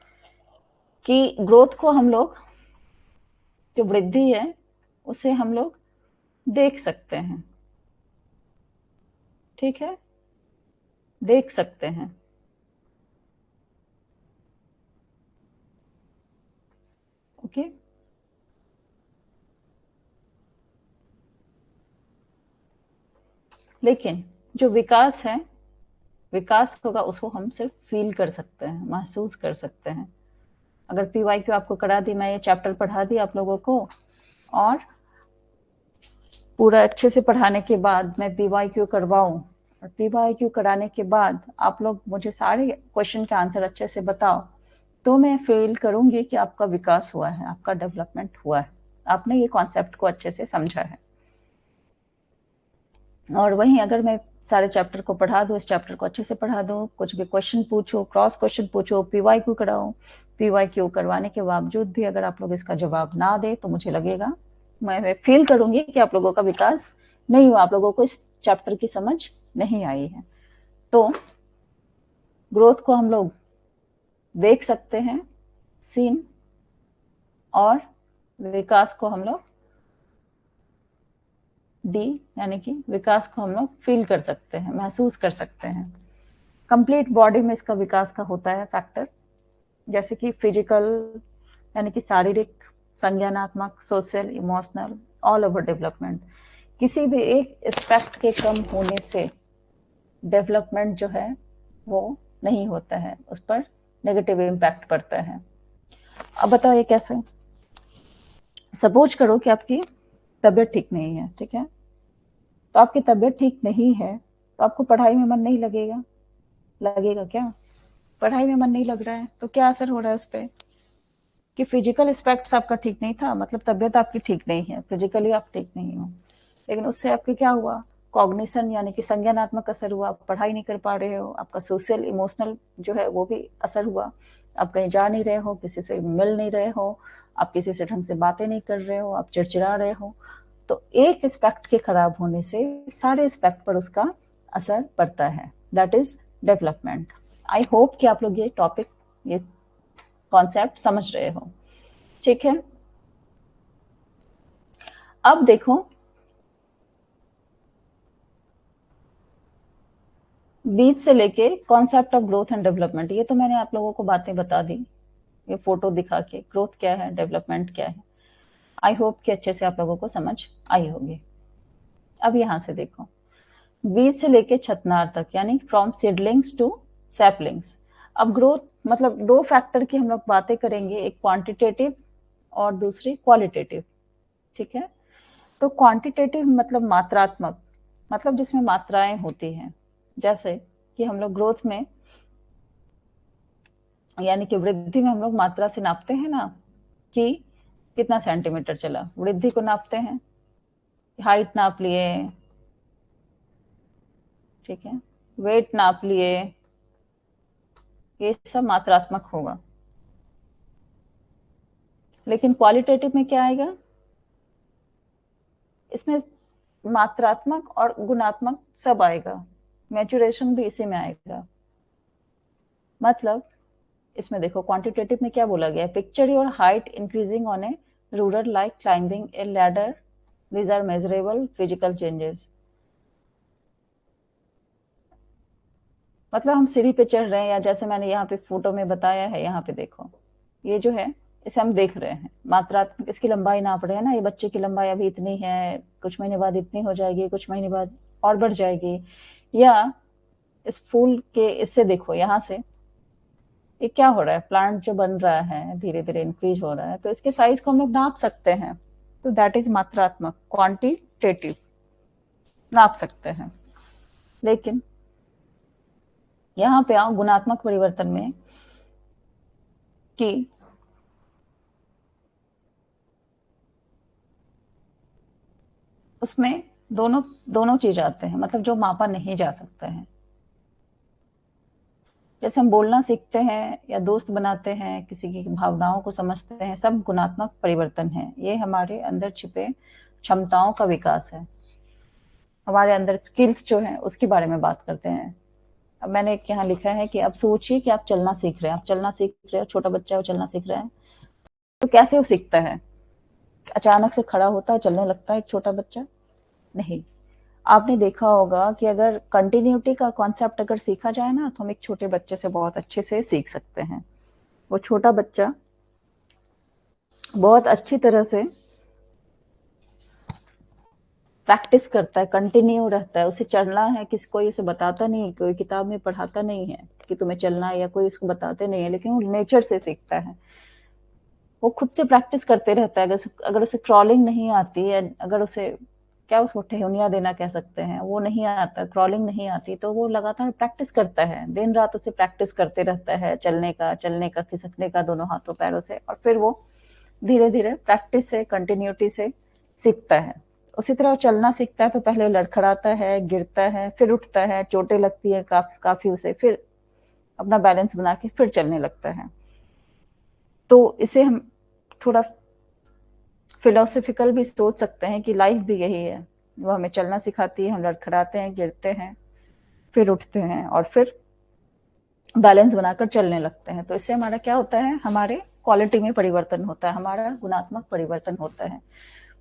कि ग्रोथ को हम लोग, जो वृद्धि है उसे हम लोग देख सकते हैं। ठीक है, देख सकते हैं। ओके, लेकिन जो विकास है, विकास होगा उसको हम सिर्फ फील कर सकते हैं, महसूस कर सकते हैं। अगर पीवाईक्यू आपको करा दी, मैं ये चैप्टर पढ़ा दी आप लोगों को, और पूरा अच्छे से पढ़ाने के बाद मैं पीवाईक्यू करवाऊं, और पीवाईक्यू कराने के बाद आप लोग मुझे सारे क्वेश्चन के आंसर अच्छे से बताओ, तो मैं फील करूंगी कि आपका विकास हुआ है, आपका डेवलपमेंट हुआ है, आपने ये कॉन्सेप्ट को अच्छे से समझा है। और वहीं अगर मैं सारे चैप्टर को पढ़ा दूँ, इस चैप्टर को अच्छे से पढ़ा दूँ, कुछ भी क्वेश्चन पूछो, क्रॉस क्वेश्चन पूछो, पीवाईक्यू कराओ, पीवाईक्यू करवाने के बावजूद भी अगर आप लोग इसका जवाब ना दे, तो मुझे लगेगा, मैं फील करूंगी कि आप लोगों का विकास नहीं हुआ, आप लोगों को इस चैप्टर की समझ नहीं आई है। तो ग्रोथ को हम लोग देख सकते हैं, सीन, और विकास को हम लोग डी, यानी कि विकास को हम लोग फील कर सकते हैं, महसूस कर सकते हैं। कंप्लीट बॉडी में इसका विकास का होता है फैक्टर, जैसे कि फिजिकल यानी कि शारीरिक, संज्ञानात्मक, social, emotional, all over development. किसी भी एक एस्पेक्ट के कम होने से डेवलपमेंट जो है वो नहीं होता है, उस पर नेगेटिव इम्पैक्ट पड़ता है। अब बताओ ये कैसे? सपोज करो कि आपकी तबीयत ठीक नहीं है, ठीक है, तो आपकी तबीयत ठीक नहीं है तो आपको पढ़ाई में मन नहीं लगेगा, लगेगा क्या? पढ़ाई में मन नहीं लग रहा है तो क्या असर हो रहा है उस पर? कि फिजिकल एस्पेक्ट्स आपका ठीक नहीं था, मतलब तबीयत आपकी ठीक नहीं है, फिजिकली आप ठीक नहीं हो, लेकिन उससे आपके क्या हुआ? कॉग्निशन यानी कि संज्ञानात्मक असर हुआ, आप पढ़ाई नहीं कर पा रहे हो, आपका सोशल इमोशनल जो है वो भी असर हुआ, आप कहीं जा नहीं रहे हो, किसी से मिल नहीं रहे हो, आप किसी से ढंग से बातें नहीं कर रहे हो, आप चिड़चिड़ा रहे हो। तो एक एस्पेक्ट के खराब होने से सारे एस्पेक्ट पर उसका असर पड़ता है, that is development. I hope कि आप लोग ये टॉपिक, ये कॉन्सेप्ट समझ रहे हो। ठीक है, अब देखो बीच से लेके concept of growth and development, ये तो मैंने आप लोगों को बातें बता दी, ये फोटो दिखा के ग्रोथ क्या है, डेवलपमेंट क्या है। आई होप कि अच्छे से आप लोगों को समझ आई होगी। अब यहां से देखो, बीज से लेके छतनार तक, यानी फ्रॉम सीडलिंग्स टू सैपलिंग्स। अब ग्रोथ मतलब दो फैक्टर की हम लोग बातें करेंगे, एक क्वांटिटेटिव और दूसरी क्वालिटेटिव। ठीक है, तो क्वांटिटेटिव मतलब मात्रात्मक, मतलब जिसमें मात्राएं होती हैं, जैसे कि हम लोग ग्रोथ में यानी कि वृद्धि में हम लोग मात्रा से नापते हैं ना, कि कितना सेंटीमीटर चला, वृद्धि को नापते हैं, हाइट नाप लिए, ठीक है, वेट नाप लिए, ये सब मात्रात्मक होगा। लेकिन क्वालिटेटिव में क्या आएगा? इसमें मात्रात्मक और गुणात्मक सब आएगा, मैचुरेशन भी इसी में आएगा। मतलब इसमें देखो क्वांटिटेटिव में क्या बोला गया, picture your height increasing on a ruler like climbing a ladder, these are measurable physical changes. मतलब हम सीढ़ी पे चढ़ रहे हैं, या जैसे मैंने यहाँ पे फोटो में बताया है, यहाँ पे देखो ये जो है इसे हम देख रहे हैं, मात्रात्मक, इसकी लंबाई नाप रहे हैं ना, ये बच्चे की लंबाई अभी इतनी है, कुछ महीने बाद इतनी हो जाएगी, कुछ महीने बाद और बढ़ जाएगी। या इस फूल के इससे देखो यहाँ से, ये क्या हो रहा है, प्लांट जो बन रहा है धीरे धीरे इंक्रीज हो रहा है, तो इसके साइज को हम लोग नाप सकते हैं, तो दैट इज मात्रात्मक, क्वांटिटेटिव, नाप सकते हैं। लेकिन यहाँ पे आओ गुणात्मक परिवर्तन में, कि उसमें दोनों दोनों चीज आते हैं, मतलब जो मापा नहीं जा सकता है। जैसे हम बोलना सीखते हैं या दोस्त बनाते हैं, किसी की भावनाओं को समझते हैं, सब गुणात्मक परिवर्तन है। ये हमारे अंदर छिपे क्षमताओं का विकास है। हमारे अंदर स्किल्स जो है उसके बारे में बात करते हैं। अब मैंने एक यहाँ लिखा है कि अब सोचिए कि आप चलना सीख रहे हैं, आप चलना सीख रहे हो, छोटा बच्चा है वो चलना सीख रहा है, तो कैसे वो सीखता है? अचानक से खड़ा होता है, चलने लगता है एक छोटा बच्चा? नहीं। आपने देखा होगा कि अगर कंटिन्यूटी का कॉन्सेप्ट अगर सीखा जाए ना, तो हम एक छोटे बच्चे से बहुत अच्छे से सीख सकते हैं। वो छोटा बच्चा बहुत अच्छी तरह से प्रैक्टिस करता है, कंटिन्यू रहता है। उसे चलना है, किसी कोई उसे बताता नहीं, कोई किताब में पढ़ाता नहीं है कि तुम्हें चलना है, या कोई उसको बताते नहीं है, लेकिन वो नेचर से सीखता है। वो खुद से प्रैक्टिस करते रहता है। अगर उसे क्रॉलिंग नहीं आती है, अगर उसे क्या उसको ठेहुनिया देना कह सकते हैं, वो नहीं आता, क्रॉलिंग नहीं आती, तो वो लगातार प्रैक्टिस करता है, दिन रात उसे प्रैक्टिस करते रहता है, चलने का, खिसकने का दोनों हाथों पैरों से, और फिर वो धीरे धीरे प्रैक्टिस से, कंटिन्यूटी से सीखता है। उसी तरह वो चलना सीखता है तो पहले लड़खड़ाता है, गिरता है, फिर उठता है, चोटें लगती है काफी उसे, फिर अपना बैलेंस बना के फिर चलने लगता है। तो इसे हम थोड़ा फिलोसफिकल भी सोच सकते हैं कि लाइफ भी यही है। वो हमें चलना सिखाती है, हम लड़खड़ाते हैं, गिरते हैं, फिर उठते हैं, और फिर बैलेंस बनाकर चलने लगते हैं। तो इससे हमारा क्या होता है? हमारे क्वालिटी में परिवर्तन होता है, हमारा गुणात्मक परिवर्तन होता है।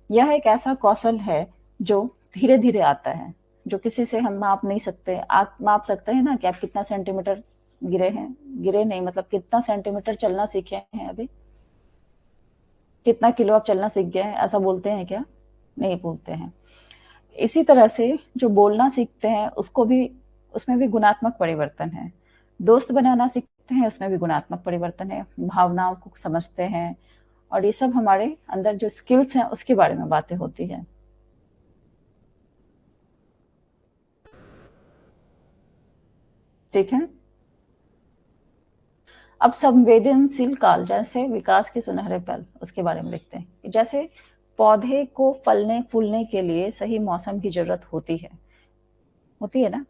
यह एक ऐसा कौशल है जो धीरे धीरे आता है, जो किसी से हम माप नहीं सकते। आप माप सकते हैं ना कि आप कितना सेंटीमीटर गिरे हैं? गिरे नहीं, मतलब कितना सेंटीमीटर चलना सीखे हैं अभी? कितना किलो आप चलना सीख गए हैं, ऐसा बोलते हैं क्या? नहीं बोलते हैं। इसी तरह से जो बोलना सीखते हैं उसको भी, उसमें भी गुणात्मक परिवर्तन है। दोस्त बनाना सीखते हैं, उसमें भी गुणात्मक परिवर्तन है। भावनाओं को समझते हैं, और ये सब हमारे अंदर जो स्किल्स हैं उसके बारे में बातें होती है। ठीक है। अब संवेदनशील काल, जैसे विकास के सुनहरे पल, उसके बारे में देखते हैं। जैसे पौधे को फलने फूलने के लिए सही मौसम की जरूरत होती है ना।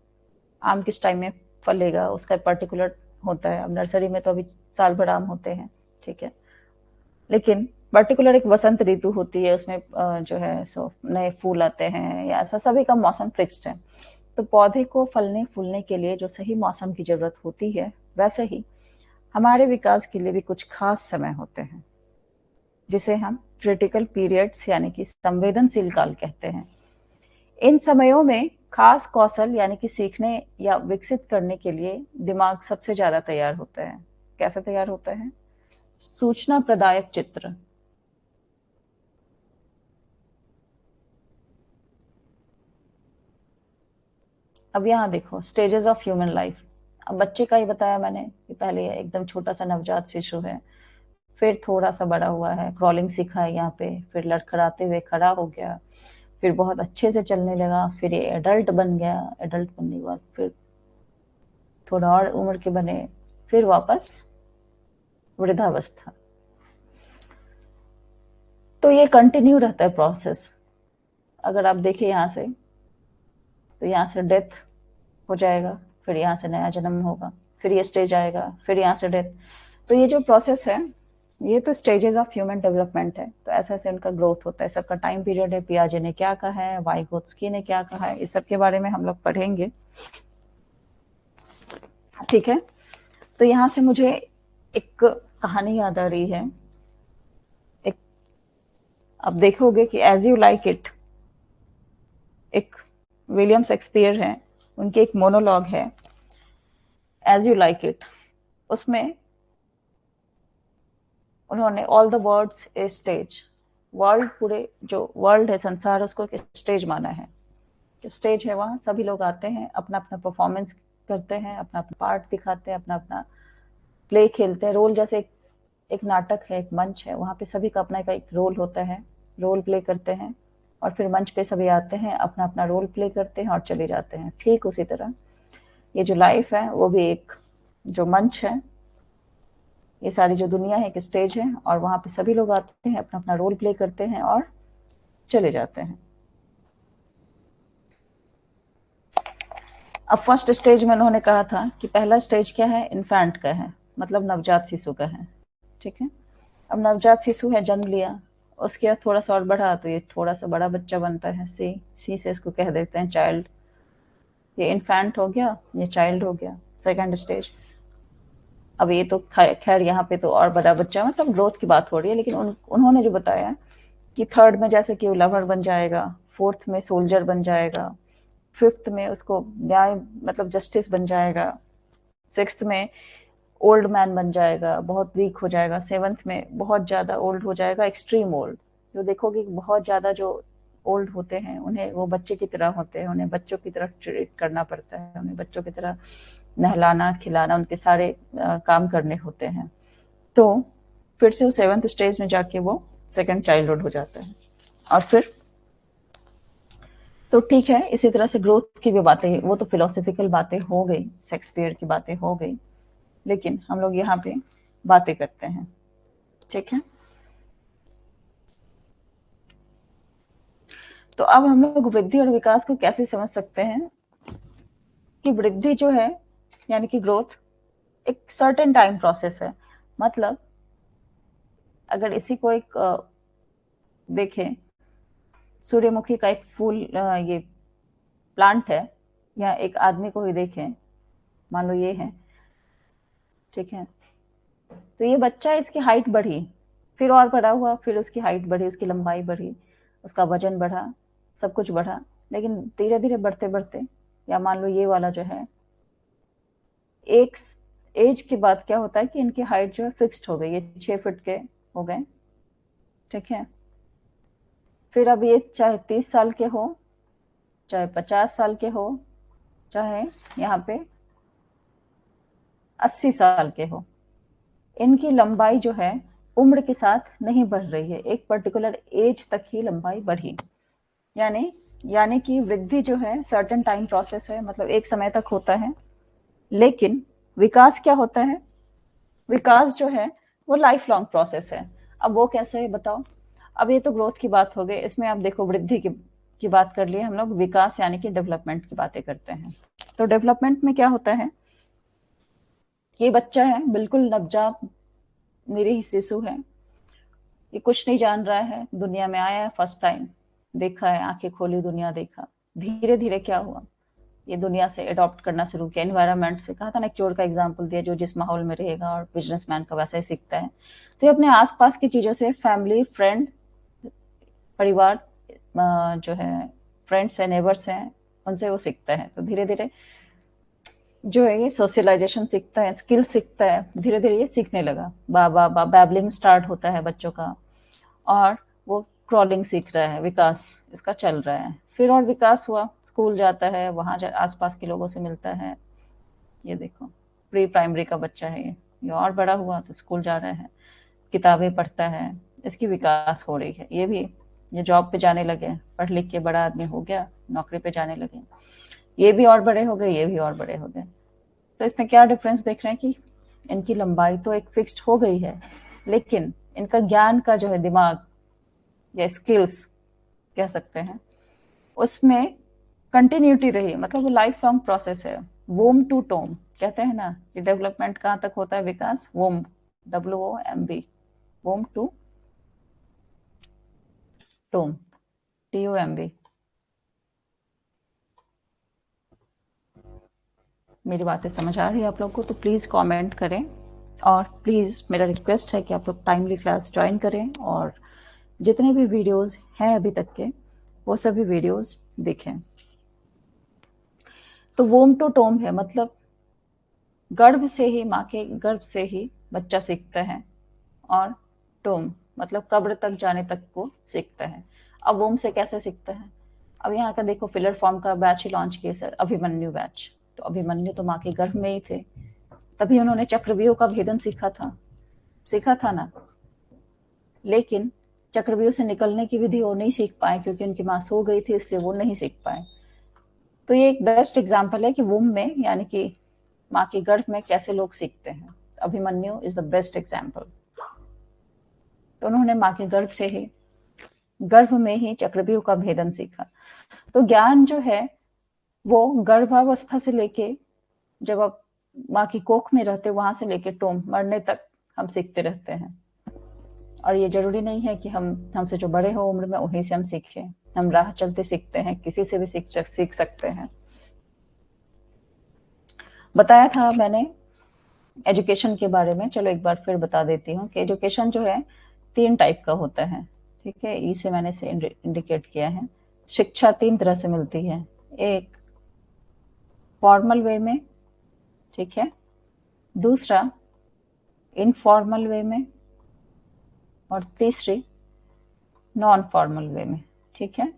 आम किस टाइम में फलेगा उसका पर्टिकुलर होता है। अब नर्सरी में तो अभी साल भर आम होते हैं, ठीक है, लेकिन पर्टिकुलर एक वसंत ऋतु होती है, उसमें जो है सो नए फूल आते हैं, या ऐसा सभी का मौसम फिक्स्ड है। तो पौधे को फलने फूलने के लिए जो सही मौसम की जरूरत होती है, वैसे ही हमारे विकास के लिए भी कुछ खास समय होते हैं, जिसे हम क्रिटिकल पीरियड्स यानी कि संवेदनशील काल कहते हैं। इन समयों में खास कौशल यानी कि सीखने या विकसित करने के लिए दिमाग सबसे ज्यादा तैयार होता है। कैसे तैयार होता है? सूचना प्रदायक चित्र। अब यहाँ देखो, स्टेजेस ऑफ ह्यूमन लाइफ। अब बच्चे का ही बताया मैंने कि पहले एकदम छोटा सा नवजात शिशु है, फिर थोड़ा सा बड़ा हुआ है, क्रॉलिंग सीखा है यहाँ पे, फिर लड़खड़ाते हुए खड़ा हो गया, फिर बहुत अच्छे से चलने लगा, फिर ये एडल्ट बन गया, एडल्ट बनने के बाद फिर थोड़ा और उम्र के बने, फिर वापस वृद्धावस्था। तो ये कंटिन्यू रहता है प्रोसेस। अगर आप देखें यहाँ से, तो यहाँ से डेथ हो जाएगा, फिर यहाँ से नया जन्म होगा, फिर ये स्टेज आएगा, फिर यहाँ से डेथ। तो ये जो प्रोसेस है, ये तो स्टेजेस ऑफ ह्यूमन डेवलपमेंट है। तो ऐसे ऐसे उनका ग्रोथ होता है, सबका टाइम पीरियड है। पियाजे ने क्या कहा है, वाइगोत्स्की ने क्या कहा है, इस सब के बारे में हम लोग पढ़ेंगे। ठीक है। तो यहाँ से मुझे एक कहानी याद आ रही है। एक, अब देखोगे कि एज यू लाइक इट, एक विलियम शेक्सपियर है, उनकी एक मोनोलॉग है एज यू लाइक इट। उसमें उन्होंने all the words a stage, world, पूरे जो वर्ल्ड है, संसार, उसको एक स्टेज माना है। स्टेज है, वहाँ सभी लोग आते हैं, अपना अपना परफॉर्मेंस करते हैं, अपना अपना पार्ट दिखाते हैं, अपना अपना प्ले खेलते हैं। रोल जैसे एक नाटक है, एक मंच है, वहाँ पे सभी का अपना एक रोल होता है, रोल प्ले करते हैं, और फिर मंच पे सभी आते हैं, अपना अपना रोल प्ले करते हैं और चले जाते हैं। ठीक उसी तरह ये जो लाइफ है वो भी एक जो मंच है, ये सारी जो दुनिया है एक स्टेज है, और वहाँ पे सभी लोग आते हैं, अपना अपना रोल प्ले करते हैं और चले जाते हैं। अब फर्स्ट स्टेज में उन्होंने कहा था कि पहला स्टेज क्या है, इन्फेंट का है, मतलब नवजात शिशु का है, ठीक है। अब नवजात शिशु है, जन्म लिया, उसके बाद थोड़ा सा और बढ़ा तो ये थोड़ा सा बड़ा बच्चा बनता है, सी से इसको कह देते हैं चाइल्ड। ये इन्फेंट हो गया, ये चाइल्ड हो गया, सेकंड स्टेज। अब ये तो खैर यहाँ पे तो और बड़ा बच्चा, मतलब ग्रोथ की बात हो रही है, लेकिन उन्होंने जो बताया कि थर्ड में जैसे कि वो लवर बन जाएगा, फोर्थ में सोल्जर बन जाएगा, फिफ्थ में उसको न्याय मतलब जस्टिस बन जाएगा, सिक्स्थ में ओल्ड मैन बन जाएगा, बहुत वीक हो जाएगा, सेवंथ में बहुत ज़्यादा ओल्ड हो जाएगा, एक्सट्रीम ओल्ड। जो देखोगे बहुत ज़्यादा जो ओल्ड होते हैं उन्हें वो बच्चे की तरह होते हैं, उन्हें बच्चों की तरह ट्रीट करना पड़ता है, उन्हें बच्चों की तरह नहलाना खिलाना, उनके सारे काम करने होते हैं। तो फिर से वो सेवंथ स्टेज में जाके वो सेकंड चाइल्डहुड हो जाता है। और फिर तो ठीक है, इसी तरह से ग्रोथ की भी बातें, वो तो फिलोसफिकल बातें हो गई, शेक्सपियर की बातें हो गई, लेकिन हम लोग यहाँ पे बातें करते हैं, ठीक है। तो अब हम लोग वृद्धि और विकास को कैसे समझ सकते हैं कि वृद्धि जो है यानी कि ग्रोथ एक सर्टेन टाइम प्रोसेस है। मतलब अगर इसी को एक देखें, सूर्यमुखी का एक फूल ये प्लांट है, या एक आदमी को ही देखें, मान लो ये है, ठीक है। तो ये बच्चा, इसकी हाइट बढ़ी, फिर और बड़ा हुआ, फिर उसकी हाइट बढ़ी, उसकी लंबाई बढ़ी, उसका वजन बढ़ा, सब कुछ बढ़ा, लेकिन धीरे धीरे बढ़ते बढ़ते, या मान लो ये वाला जो है, एक एज के बाद क्या होता है कि इनकी हाइट जो है फिक्स्ड हो गई, ये 6 फीट के हो गए, ठीक है। फिर अब ये चाहे 30 साल के हो, चाहे 50 साल के हो, चाहे यहाँ पे 80 साल के हो, इनकी लंबाई जो है उम्र के साथ नहीं बढ़ रही है, एक पर्टिकुलर एज तक ही लंबाई बढ़ी। यानी यानी कि वृद्धि जो है सर्टेन टाइम प्रोसेस है, मतलब एक समय तक होता है। लेकिन विकास क्या होता है, विकास जो है वो लाइफ लॉन्ग प्रोसेस है। अब वो कैसे है बताओ। अब ये तो ग्रोथ की बात हो गई, इसमें आप देखो वृद्धि की बात कर लिए हम लोग, विकास यानी कि डेवलपमेंट की बातें करते हैं। तो डेवलपमेंट में क्या होता है, ये बच्चा है बिल्कुल नवजात निरीह शिशु है, ये कुछ नहीं जान रहा है, दुनिया में आया है फर्स्ट टाइम, देखा है, आंखें खोली, दुनिया देखा, धीरे धीरे क्या हुआ, ये दुनिया से अडॉप्ट करना शुरू किया, एनवायरनमेंट से। कहा था ना, एक चोर का एग्जाम्पल दिया, जो जिस माहौल में रहेगा और बिजनेसमैन का वैसा ही सीखता है। तो ये अपने आसपास की चीजों से, फैमिली, फ्रेंड, परिवार, जो है फ्रेंड्स है, नेबर्स हैं, उनसे वो सीखता है। तो धीरे धीरे जो है ये सोशलाइजेशन सीखता है, स्किल सीखता है, धीरे धीरे ये सीखने लगा, बा बा बा बैबलिंग स्टार्ट होता है बच्चों का, और वो क्रॉलिंग सीख रहा है, विकास इसका चल रहा है। फिर और विकास हुआ, स्कूल जाता है, वहां आसपास के लोगों से मिलता है, ये देखो प्री प्राइमरी का बच्चा है ये और बड़ा हुआ तो स्कूल जा रहा है, किताबें पढ़ता है, इसकी विकास हो रही है। ये भी, ये जॉब पे जाने लगे, पढ़ लिख के बड़ा आदमी हो गया, नौकरी पे जाने लगे, ये भी और बड़े हो गए, ये भी और बड़े हो गए। तो इसमें क्या डिफरेंस देख रहे हैं कि इनकी लंबाई तो एक फिक्स्ड हो गई है, लेकिन इनका ज्ञान का जो है दिमाग या स्किल्स कह सकते हैं, उसमें कंटिन्यूटी रही, मतलब वो लाइफ लॉन्ग प्रोसेस है। वोम टू टोम कहते हैं ना कि डेवलपमेंट कहाँ तक होता है, विकास, वोम, WOMB, वोम टू टोम, TOMB। मेरी बातें समझ आ रही है आप लोग को तो प्लीज़ कमेंट करें, और प्लीज़ मेरा रिक्वेस्ट है कि आप लोग टाइमली क्लास ज्वाइन करें, और जितने भी वीडियोस हैं अभी तक के वो सभी वीडियोस देखें। तो वोम टू टोम है, मतलब गर्भ से ही, माँ के गर्भ से ही बच्चा सीखता है, और टोम मतलब कब्र तक जाने तक को सीखता है। अब वोम से कैसे सीखता है, अब यहाँ का देखो फिलर फॉर्म का बैच ही लॉन्च किया सर, अभिमन्यु बैच। तो अभिमन्यु तो माँ के गर्भ में ही थे, तभी उन्होंने चक्रव्यूह का भेदन सीखा था ना। लेकिन चक्रव्यूह से निकलने की विधि वो नहीं सीख पाए, क्योंकि उनकी माँ सो गई थी, इसलिए वो नहीं सीख पाए। तो ये एक बेस्ट एग्जाम्पल है कि वुम में यानी कि माँ के गर्भ में कैसे लोग सीखते हैं। Abhimanyu is the best example. तो उन्होंने माँ के गर्भ में ही चक्रव्यूह का भेदन सीखा। तो ज्ञान जो है वो गर्भावस्था से लेके जब आप माँ की कोख में रहते वहां से लेके टोम मरने तक हम सीखते रहते हैं। और ये जरूरी नहीं है कि हमसे जो बड़े हो उम्र में उन्हीं से हम सीखें। हम राह चलते सीखते हैं, किसी से भी सीख सकते हैं। बताया था मैंने एजुकेशन के बारे में, चलो एक बार फिर बता देती हूँ कि एजुकेशन जो है 3 टाइप का होता है। ठीक है, ई से मैंने से इंडिकेट किया है। शिक्षा 3 तरह से मिलती है। एक फॉर्मल वे में, ठीक है, दूसरा इनफॉर्मल वे में, और तीसरी नॉन फॉर्मल वे में। ठीक है,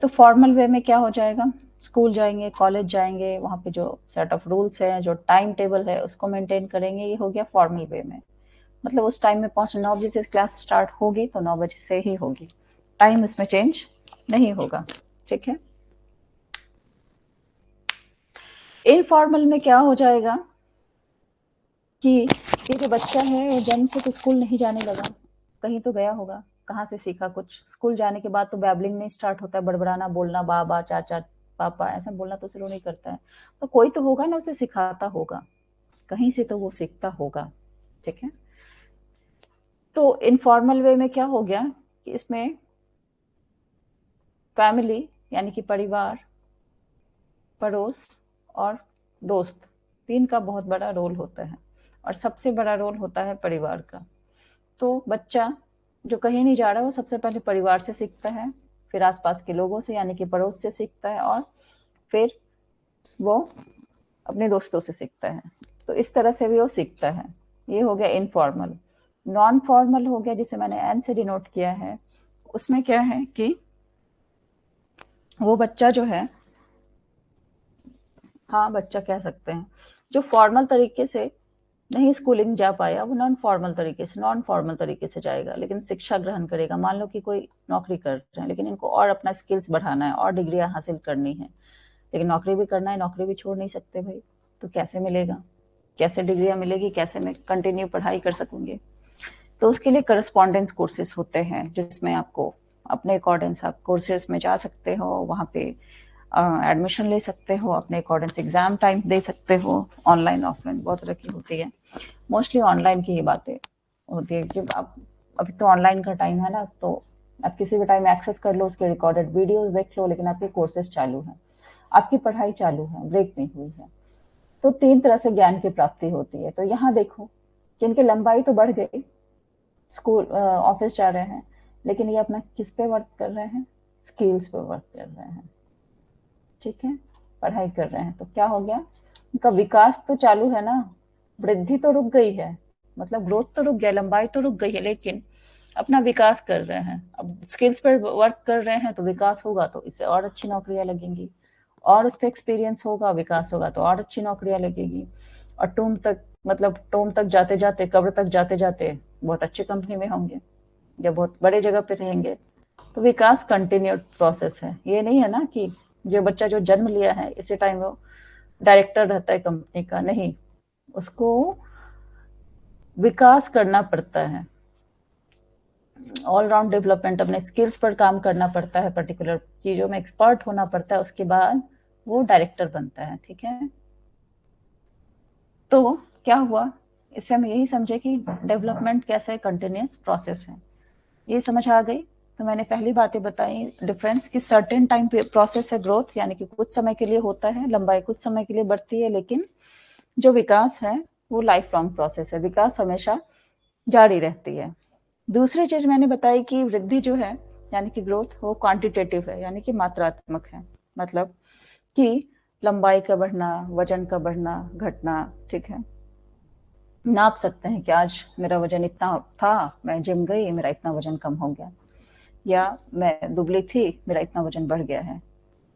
तो फॉर्मल वे में क्या हो जाएगा, स्कूल जाएंगे, कॉलेज जाएंगे, वहाँ पे जो सेट ऑफ रूल्स है, जो टाइम टेबल है उसको मेंटेन करेंगे, ये हो गया फॉर्मल वे में। मतलब उस टाइम में पहुंच 9 बजे से क्लास स्टार्ट होगी तो 9 बजे से ही होगी, टाइम इसमें चेंज नहीं होगा। ठीक है, इनफॉर्मल में क्या हो जाएगा कि ये जो बच्चा है वो जन्म से तो स्कूल नहीं जाने लगा, कहीं तो गया होगा, कहाँ से सीखा कुछ। स्कूल जाने के बाद तो बैबलिंग नहीं स्टार्ट होता है, बड़बड़ाना, बोलना, बाबा, चाचा, पापा, ऐसा बोलना तो शुरू नहीं करता है। तो कोई तो होगा ना उसे सिखाता होगा, कहीं से तो वो सीखता होगा। ठीक है, तो इनफॉर्मल वे में क्या हो गया कि इसमें फैमिली यानी कि परिवार, पड़ोस और दोस्त, 3 का बहुत बड़ा रोल होता है, और सबसे बड़ा रोल होता है परिवार का। तो बच्चा जो कहीं नहीं जा रहा है वो सबसे पहले परिवार से सीखता है, फिर आसपास के लोगों से यानी कि पड़ोस से सीखता है, और फिर वो अपने दोस्तों से सीखता है। तो इस तरह से भी वो सीखता है। ये हो गया इनफॉर्मल। नॉन फॉर्मल हो गया जिसे मैंने एन से डिनोट किया है। उसमें क्या है कि वो बच्चा जो है, हाँ बच्चा कह सकते हैं, जो फॉर्मल तरीके से नहीं स्कूलिंग जा पाया वो नॉन फॉर्मल तरीके से जाएगा, लेकिन शिक्षा ग्रहण करेगा। मान लो कि कोई नौकरी कर रहे हैं लेकिन इनको और अपना स्किल्स बढ़ाना है और डिग्रियां हासिल करनी है, लेकिन नौकरी भी करना है, नौकरी भी छोड़ नहीं सकते भाई, तो कैसे मिलेगा, कैसे डिग्रियां मिलेगी, कैसे मैं कंटिन्यू पढ़ाई कर सकूंगी। तो उसके लिए करस्पॉन्डेंस कोर्सेज होते हैं जिसमें आपको अपने अकॉर्डिंग्स आप कोर्सेज में जा सकते हो, वहाँ पे एडमिशन ले सकते हो, अपने अकॉर्डिंग्स एग्जाम टाइम दे सकते हो, ऑनलाइन ऑफलाइन बहुत तरह की होती है। मोस्टली ऑनलाइन की ही बातें होती है कि आप, अभी तो ऑनलाइन का टाइम है ना, तो आप किसी भी टाइम एक्सेस कर लो, उसके रिकॉर्डेड वीडियोस देख लो, लेकिन आपके कोर्सेज चालू हैं, आपकी पढ़ाई चालू है, ब्रेक नहीं हुई है। तो 3 तरह से ज्ञान की प्राप्ति होती है। तो यहाँ देखो कि इनकी लंबाई तो बढ़ गई, स्कूल ऑफिस जा रहे हैं, लेकिन ये अपना किस पे वर्क कर रहे हैं, स्किल्स पे वर्क कर रहे हैं। ठीक है, पढ़ाई कर रहे हैं, तो क्या हो गया, उनका विकास तो चालू है ना, वृद्धि तो रुक गई है, मतलब ग्रोथ तो रुक गया, लंबाई तो रुक गई है, लेकिन अपना विकास कर रहे हैं। अब स्किल्स पर वर्क कर रहे हैं तो विकास होगा तो इससे और अच्छी नौकरियां लगेंगी, और उस पर एक्सपीरियंस होगा, विकास होगा तो और अच्छी नौकरियां लगेगी, और टूम तक, मतलब टोम तक जाते जाते, कब्र तक जाते जाते बहुत अच्छी कंपनी में होंगे या बहुत बड़े जगह पे रहेंगे। तो विकास कंटिन्यूड प्रोसेस है, ये नहीं है ना कि जो बच्चा जो जन्म लिया है इसी टाइम वो डायरेक्टर रहता है कंपनी का, नहीं, उसको विकास करना पड़ता है, ऑल राउंड डेवलपमेंट, अपने स्किल्स पर काम करना पड़ता है, पर्टिकुलर चीजों में एक्सपर्ट होना पड़ता है, उसके बाद वो डायरेक्टर बनता है। ठीक है, तो क्या हुआ, इससे हम यही समझे कि डेवलपमेंट कैसे कंटिन्यूस प्रोसेस है, ये समझ आ गई। तो मैंने पहली बातें बताई डिफरेंस कि सर्टेन टाइम प्रोसेस है ग्रोथ, यानी कि कुछ समय के लिए होता है, लंबाई कुछ समय के लिए बढ़ती है, लेकिन जो विकास है वो लाइफ लॉन्ग प्रोसेस है, विकास हमेशा जारी रहती है। दूसरी चीज मैंने बताई कि वृद्धि जो है यानी कि ग्रोथ, वो क्वांटिटेटिव है, यानी कि मात्रात्मक है, मतलब कि लंबाई का बढ़ना, वजन का बढ़ना, घटना। ठीक है, नाप सकते हैं कि आज मेरा वजन इतना था, मैं जिम गई, मेरा इतना वजन कम हो गया, या मैं दुबली थी, मेरा इतना वजन बढ़ गया है,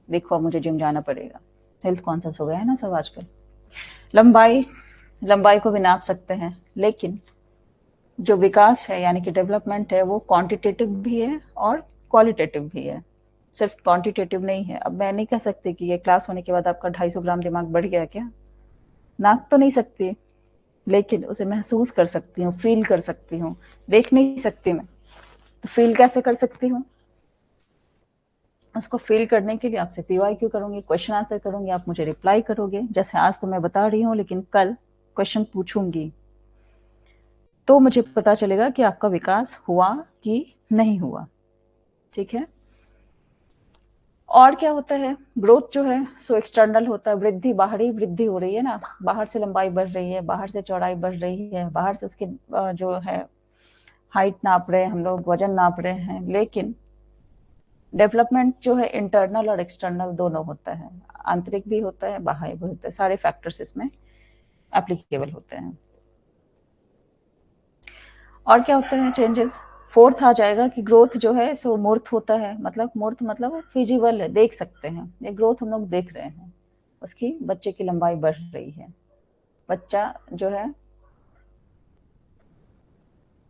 देखो अब मुझे जिम जाना पड़ेगा। हेल्थ कॉन्शियस हो गया है ना सब आजकल। लंबाई, लंबाई को भी नाप सकते हैं, लेकिन जो विकास है यानी कि डेवलपमेंट है वो क्वांटिटेटिव भी है और क्वालिटेटिव भी है, सिर्फ क्वांटिटेटिव नहीं है। अब मैं नहीं कह सकती कि ये क्लास होने के बाद आपका 250 ग्राम दिमाग बढ़ गया क्या, नाप तो नहीं सकती, लेकिन उसे महसूस कर सकती हूँ, फील कर सकती हूँ, देख नहीं सकती मैं, तो फील कैसे कर सकती हूँ, उसको फिल करने के लिए आपसे PYQ करूँगी, क्वेश्चन आंसर करूँगी, आप मुझे रिप्लाई करोगे, जैसे आज तो मैं बता रही हूँ, लेकिन कल क्वेश्चन पूछूंगी, तो मुझे पता चलेगा कि आपका विकास हुआ कि नहीं हुआ। ठीक है। और क्या होता है, ग्रोथ जो है सो एक्सटर्नल होता है, वृद्धि बाहरी वृद्धि हो रही है ना, बाहर से लंबाई बढ़ रही है, बाहर से चौड़ाई बढ़ रही है, बाहर से उसकी जो है हाइट नाप रहे हैं हम लोग, वजन नाप रहे हैं। लेकिन डेवलपमेंट जो है इंटरनल और एक्सटर्नल दोनों होता है, आंतरिक भी होता है, बाहरी भी होता है, सारे फैक्टर्स इसमें एप्लीकेबल होते हैं। और क्या होता है चेंजेस, फोर्थ आ जाएगा कि ग्रोथ जो है सो मूर्त होता है, मतलब मूर्त मतलब फिजिबल है, देख सकते हैं, ये ग्रोथ हम लोग देख रहे हैं, उसकी बच्चे की लंबाई बढ़ रही है, बच्चा जो है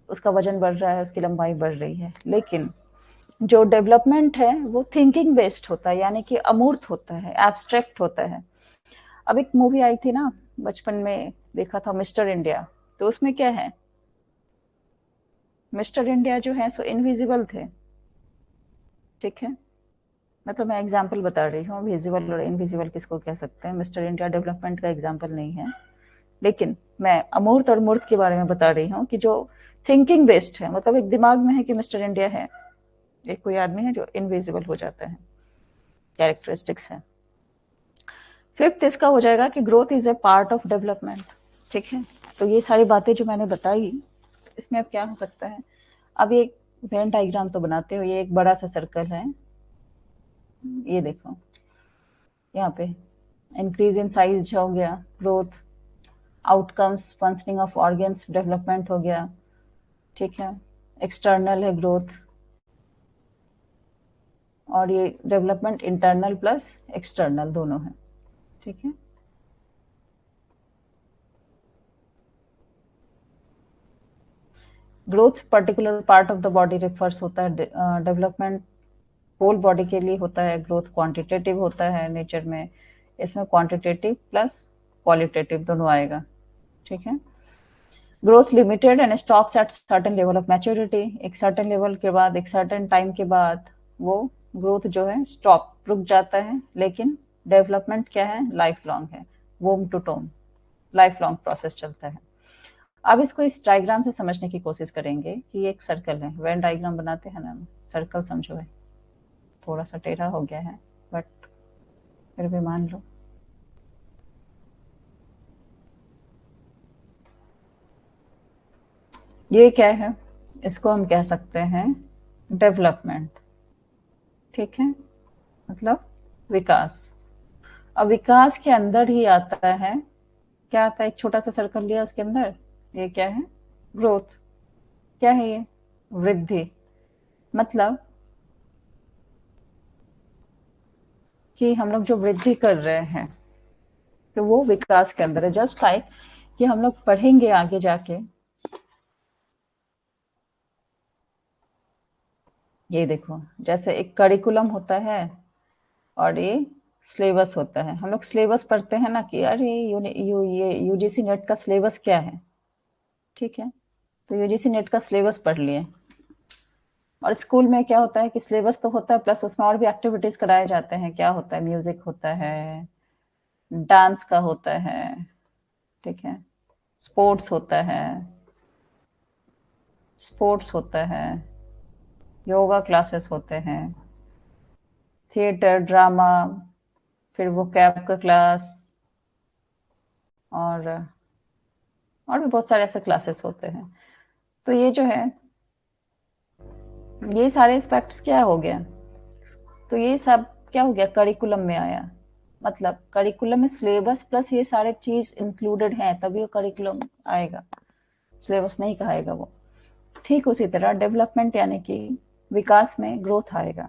उसका वजन बढ़ रहा है, उसकी लंबाई बढ़ रही है। लेकिन जो डेवलपमेंट है वो थिंकिंग बेस्ड होता है, यानी कि अमूर्त होता है, एब्स्ट्रैक्ट होता है। अब एक मूवी आई थी ना, बचपन में देखा था, मिस्टर इंडिया, तो उसमें क्या है, मिस्टर इंडिया जो है सो इनविजिबल थे। ठीक है, मतलब मैं एग्जाम्पल बता रही हूँ, विजिबल और इनविजिबल किसको कह सकते हैं, मिस्टर इंडिया डेवलपमेंट का एग्जाम्पल नहीं है, लेकिन मैं अमूर्त और मूर्त के बारे में बता रही हूँ कि जो थिंकिंग बेस्ड है, मतलब एक दिमाग में है कि मिस्टर इंडिया है, एक कोई आदमी है जो इनविजिबल हो जाता है, कैरेक्टरिस्टिक्स है। फिफ्थ इसका हो जाएगा कि growth is a part of development. ठीक है, तो ये सारी बातें जो मैंने बताई, इसमें अब क्या हो सकता है, अब ये वेन डायग्राम तो बनाते हो, ये एक बड़ा सा सर्कल है, ये देखो यहाँ पे इंक्रीज इन साइज हो गया, growth, outcomes functioning of organs development हो गया। ठीक है, एक्सटर्नल है ग्रोथ, और ये डेवलपमेंट इंटरनल प्लस एक्सटर्नल दोनों है। ठीक है, growth particular part of the body refers होता है, डेवलपमेंट होल बॉडी के लिए होता है, ग्रोथ क्वांटिटेटिव होता है नेचर में, इसमें क्वांटिटेटिव प्लस क्वालिटेटिव दोनों आएगा। ठीक है, growth limited and stops at certain level of maturity, एक सर्टेन लेवल के बाद, एक सर्टेन टाइम के बाद वो ग्रोथ जो है स्टॉप, रुक जाता है। लेकिन डेवलपमेंट क्या है, लाइफ लॉन्ग है, womb to tomb, life long process चलता है। अब इसको इस डायग्राम से समझने की कोशिश करेंगे कि ये एक सर्कल है, वेन डायग्राम बनाते हैं ना, सर्कल समझो है, थोड़ा सा टेढ़ा हो गया है बट फिर भी मान लो। ये क्या है, इसको हम कह सकते हैं डेवलपमेंट। ठीक है, मतलब विकास। अब विकास के अंदर ही आता है, क्या आता है, एक छोटा सा सर्कल लिया उसके अंदर, ये क्या है, ग्रोथ। क्या है ये, वृद्धि, मतलब कि हम लोग जो वृद्धि कर रहे हैं तो वो विकास के अंदर है। जस्ट लाइक कि हम लोग पढ़ेंगे आगे जाके, ये देखो जैसे एक करिकुलम होता है और ये सिलेबस होता है, हम लोग सिलेबस पढ़ते हैं ना कि अरे ये यूजीसी नेट का सिलेबस क्या है। ठीक है, तो यूजीसी नेट का सिलेबस पढ़ लिए, और स्कूल में क्या होता है कि सिलेबस तो होता है प्लस उसमें और भी एक्टिविटीज कराए जाते हैं, क्या होता है, म्यूजिक होता है, डांस का होता है, ठीक है, स्पोर्ट्स होता है, स्पोर्ट्स होता है, योगा क्लासेस होते हैं, थिएटर ड्रामा, फिर वो कैब का क्लास, और भी बहुत सारे ऐसे क्लासेस होते हैं। तो ये जो है, ये सारे एस्पेक्ट्स क्या हो गया, तो ये सब क्या हो गया, करिकुलम में आया, मतलब करिकुलम में सिलेबस प्लस ये सारे चीज इंक्लूडेड हैं, तभी वो करिकुलम आएगा, सिलेबस नहीं कहेगा वो। ठीक उसी तरह डेवलपमेंट यानी कि विकास में ग्रोथ आएगा,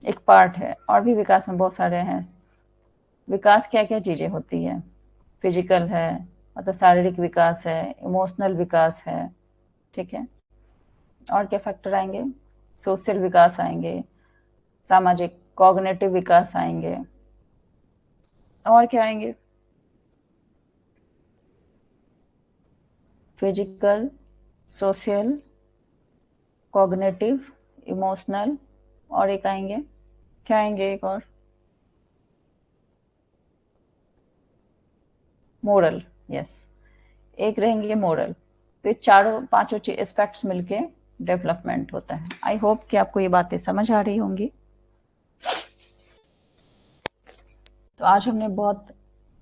एक पार्ट है, और भी विकास में बहुत सारे हैं। विकास क्या क्या चीजें होती है, फिजिकल है, मतलब शारीरिक विकास है, इमोशनल विकास है। ठीक है, और क्या फैक्टर आएंगे, सोशल विकास आएंगे, सामाजिक कॉग्निटिव विकास आएंगे, और क्या आएंगे, फिजिकल, सोशल, कॉग्निटिव, इमोशनल और एक आएंगे, क्या आएंगे एक और, मोरल, यस, एक रहेंगे मोरल। तो ये चारों पांचों एस्पेक्ट्स मिलके डेवलपमेंट होता है। आई होप कि आपको ये बातें समझ आ रही होंगी। तो आज हमने बहुत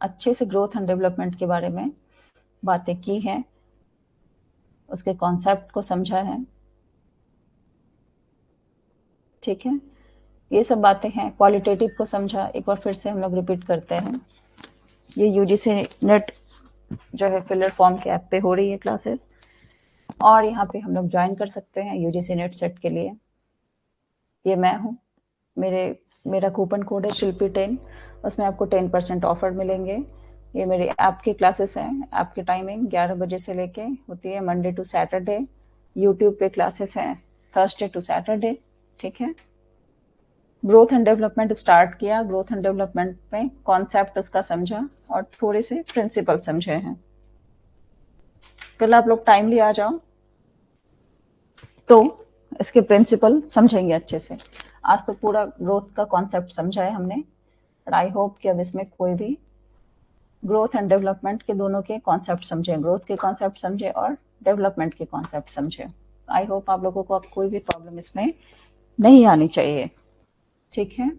अच्छे से ग्रोथ एंड डेवलपमेंट के बारे में बातें की हैं, उसके कॉन्सेप्ट को समझा है, ठीक है। ये सब बातें हैं, क्वालिटेटिव को समझा, एक बार फिर से हम लोग रिपीट करते हैं। ये यूजीसी नेट जो है फिलर फॉर्म के ऐप पे हो रही है क्लासेस, और यहाँ पे हम लोग ज्वाइन कर सकते हैं यूजीसी नेट सेट के लिए। ये मैं हूँ, मेरा कूपन कोड है शिल्पी10, उसमें आपको 10% ऑफर मिलेंगे। ये मेरे ऐप की क्लासेस हैं, ऐप की टाइमिंग 11 बजे से लेके होती है मंडे टू सैटरडे। यूट्यूब पे क्लासेस हैं थर्सडे टू सैटरडे, ठीक है। ग्रोथ एंड डेवलपमेंट स्टार्ट किया, ग्रोथ एंड डेवलपमेंट में कॉन्सेप्ट उसका समझा और थोड़े से प्रिंसिपल समझे हैं। कल आप लोग टाइमली आ जाओ तो इसके प्रिंसिपल समझेंगे अच्छे से। आज तो पूरा ग्रोथ का कॉन्सेप्ट समझा है हमने, और आई होप कि अब इसमें कोई भी ग्रोथ एंड डेवलपमेंट के दोनों के कॉन्सेप्ट समझे, ग्रोथ के कॉन्सेप्ट समझे और डेवलपमेंट के कॉन्सेप्ट समझे। आई होप आप लोगों को अब कोई भी प्रॉब्लम इसमें नहीं आनी चाहिए, ठीक है।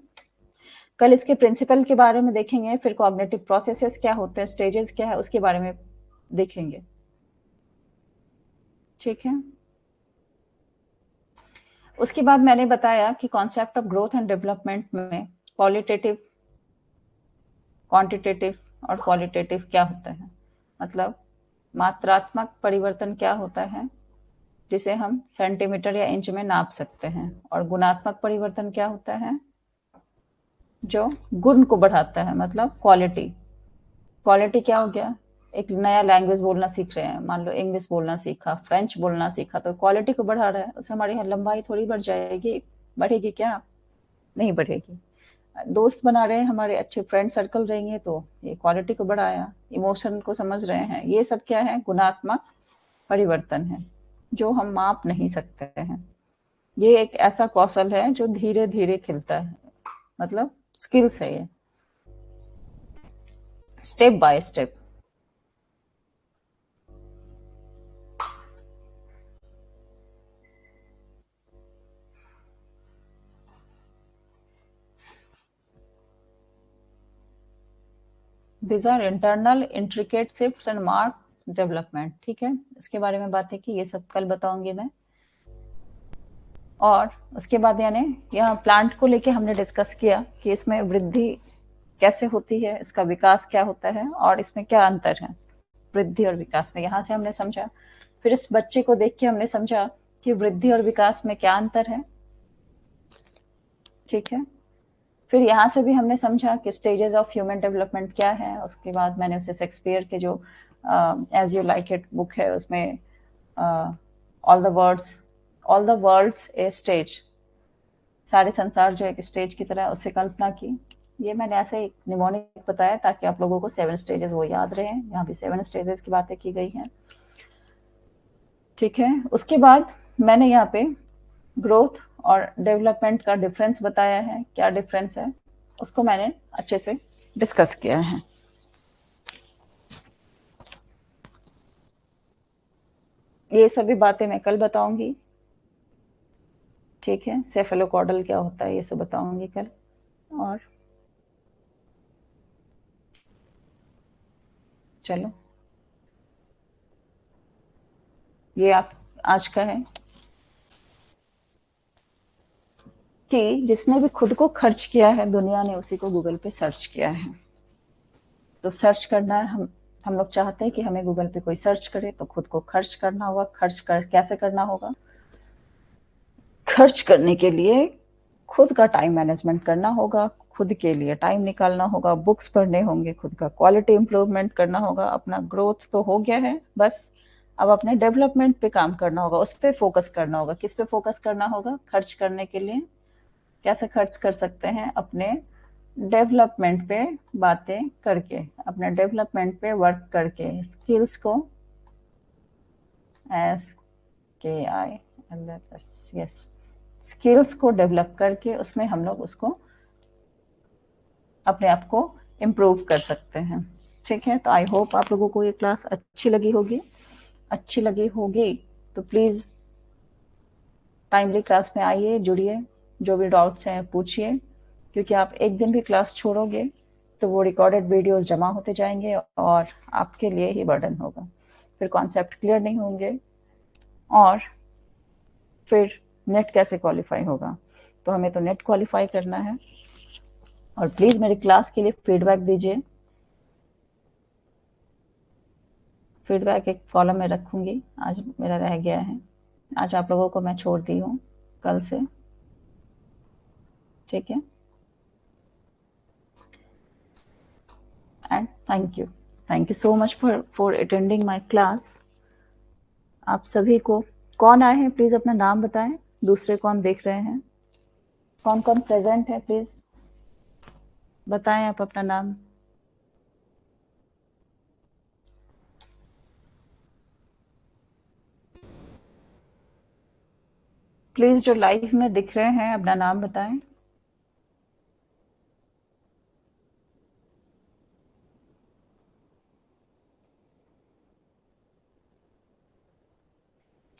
कल इसके प्रिंसिपल के बारे में देखेंगे, फिर कॉग्निटिव प्रोसेसेस क्या होते हैं, स्टेजेस क्या है, उसके बारे में देखेंगे, ठीक है। उसके बाद मैंने बताया कि concept of growth and development में क्वालिटेटिव, क्वांटिटेटिव और क्वालिटेटिव क्या होता है। मतलब मात्रात्मक परिवर्तन क्या होता है जिसे हम सेंटीमीटर या इंच में नाप सकते हैं, और गुणात्मक परिवर्तन क्या होता है जो गुण को बढ़ाता है, मतलब क्वालिटी। क्वालिटी क्या हो गया, एक नया लैंग्वेज बोलना सीख रहे हैं, मान लो इंग्लिश बोलना सीखा, फ्रेंच बोलना सीखा, तो क्वालिटी को बढ़ा रहा है, उससे हमारी यहाँ लंबाई थोड़ी बढ़ जाएगी, बढ़ेगी क्या, नहीं बढ़ेगी। दोस्त बना रहे हैं, हमारे अच्छे फ्रेंड सर्कल रहेंगे, तो ये क्वालिटी को बढ़ाया, इमोशन को समझ रहे हैं, ये सब क्या है, गुणात्मक परिवर्तन है जो हम माप नहीं सकते हैं। ये एक ऐसा कौशल है जो धीरे धीरे खिलता है, मतलब स्किल्स है ये, step by step. These are internal intricate shifts and mark development, ठीक है। इसके बारे में बातें की, ये सब कल बताऊंगी मैं। और उसके बाद यानी यहाँ प्लांट को लेके हमने डिस्कस किया कि इसमें वृद्धि कैसे होती है, इसका विकास क्या होता है और इसमें क्या अंतर है वृद्धि और विकास में, यहाँ से हमने समझा। फिर इस बच्चे को देख के हमने समझा कि वृद्धि और विकास में क्या अंतर है, ठीक है। फिर यहाँ से भी हमने समझा कि स्टेजेस ऑफ ह्यूमन डेवलपमेंट क्या है। उसके बाद मैंने उसे शेक्सपियर के जो as you like it book है उसमें all the world's a stage, सारे संसार जो एक स्टेज की तरह, उससे कल्पना की। ये मैंने ऐसे एक निमोनिक बताया ताकि आप लोगों को 7 स्टेजेस वो याद रहे, यहाँ भी 7 स्टेजेस की बातें की गई हैं, ठीक है। उसके बाद मैंने यहाँ पे ग्रोथ और डेवलपमेंट का डिफरेंस बताया है, क्या डिफरेंस है उसको मैंने अच्छे से डिस्कस किया है। ये सभी बातें मैं कल बताऊंगी, ठीक है। सेफेलोकॉर्डल क्या होता है ये सब बताऊंगी कल। और चलो, ये आप आज का है कि जिसने भी खुद को खर्च किया है दुनिया ने उसी को गूगल पे सर्च किया है। तो सर्च करना है, हम लोग चाहते हैं कि हमें गूगल पे कोई सर्च करे, तो खुद को खर्च करना होगा। खर्च कर कैसे करना होगा, खर्च करने के लिए खुद का टाइम मैनेजमेंट करना होगा, खुद के लिए टाइम निकालना होगा, बुक्स पढ़ने होंगे, खुद का क्वालिटी इंप्रूवमेंट करना होगा। अपना ग्रोथ तो हो गया है, बस अब अपने डेवलपमेंट पे काम करना होगा, उस पर फोकस करना होगा। किस पे फोकस करना होगा खर्च करने के लिए, कैसे खर्च कर सकते हैं, अपने डेवलपमेंट पे बातें करके, अपने डेवलपमेंट पे वर्क करके, स्किल्स को SKILLS, यस, स्किल्स को डेवलप करके उसमें हम लोग उसको अपने आप को इम्प्रूव कर सकते हैं। ठीक है, तो आई होप आप लोगों को ये क्लास अच्छी लगी होगी। अच्छी लगी होगी तो प्लीज़ टाइमली क्लास में आइए, जुड़िए, जो भी डाउट्स हैं पूछिए, क्योंकि आप एक दिन भी क्लास छोड़ोगे तो वो रिकॉर्डेड वीडियोस जमा होते जाएंगे और आपके लिए ही बर्डन होगा। फिर कॉन्सेप्ट क्लियर नहीं होंगे और फिर नेट कैसे क्वालिफाई होगा। तो हमें तो नेट क्वालिफाई करना है। और प्लीज़ मेरी क्लास के लिए फीडबैक दीजिए। फीडबैक एक कॉलम में रखूंगी, आज मेरा रह गया है। आज आप लोगों को मैं छोड़ दी हूँ कल से। ठीक है, and thank you so much for attending my class. आप सभी को, कौन आए हैं प्लीज़ अपना नाम बताएं, दूसरे कौन देख रहे हैं, कौन कौन प्रेजेंट है प्लीज़ बताएं आप अपना नाम। प्लीज़ जो लाइव में दिख रहे हैं अपना नाम बताएं।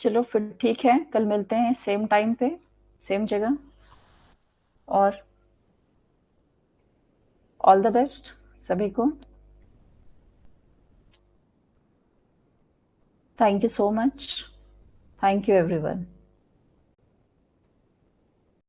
चलो फिर ठीक है, कल मिलते हैं सेम टाइम पे, सेम जगह। और ऑल द बेस्ट सभी को। Thank you so much. Thank you everyone.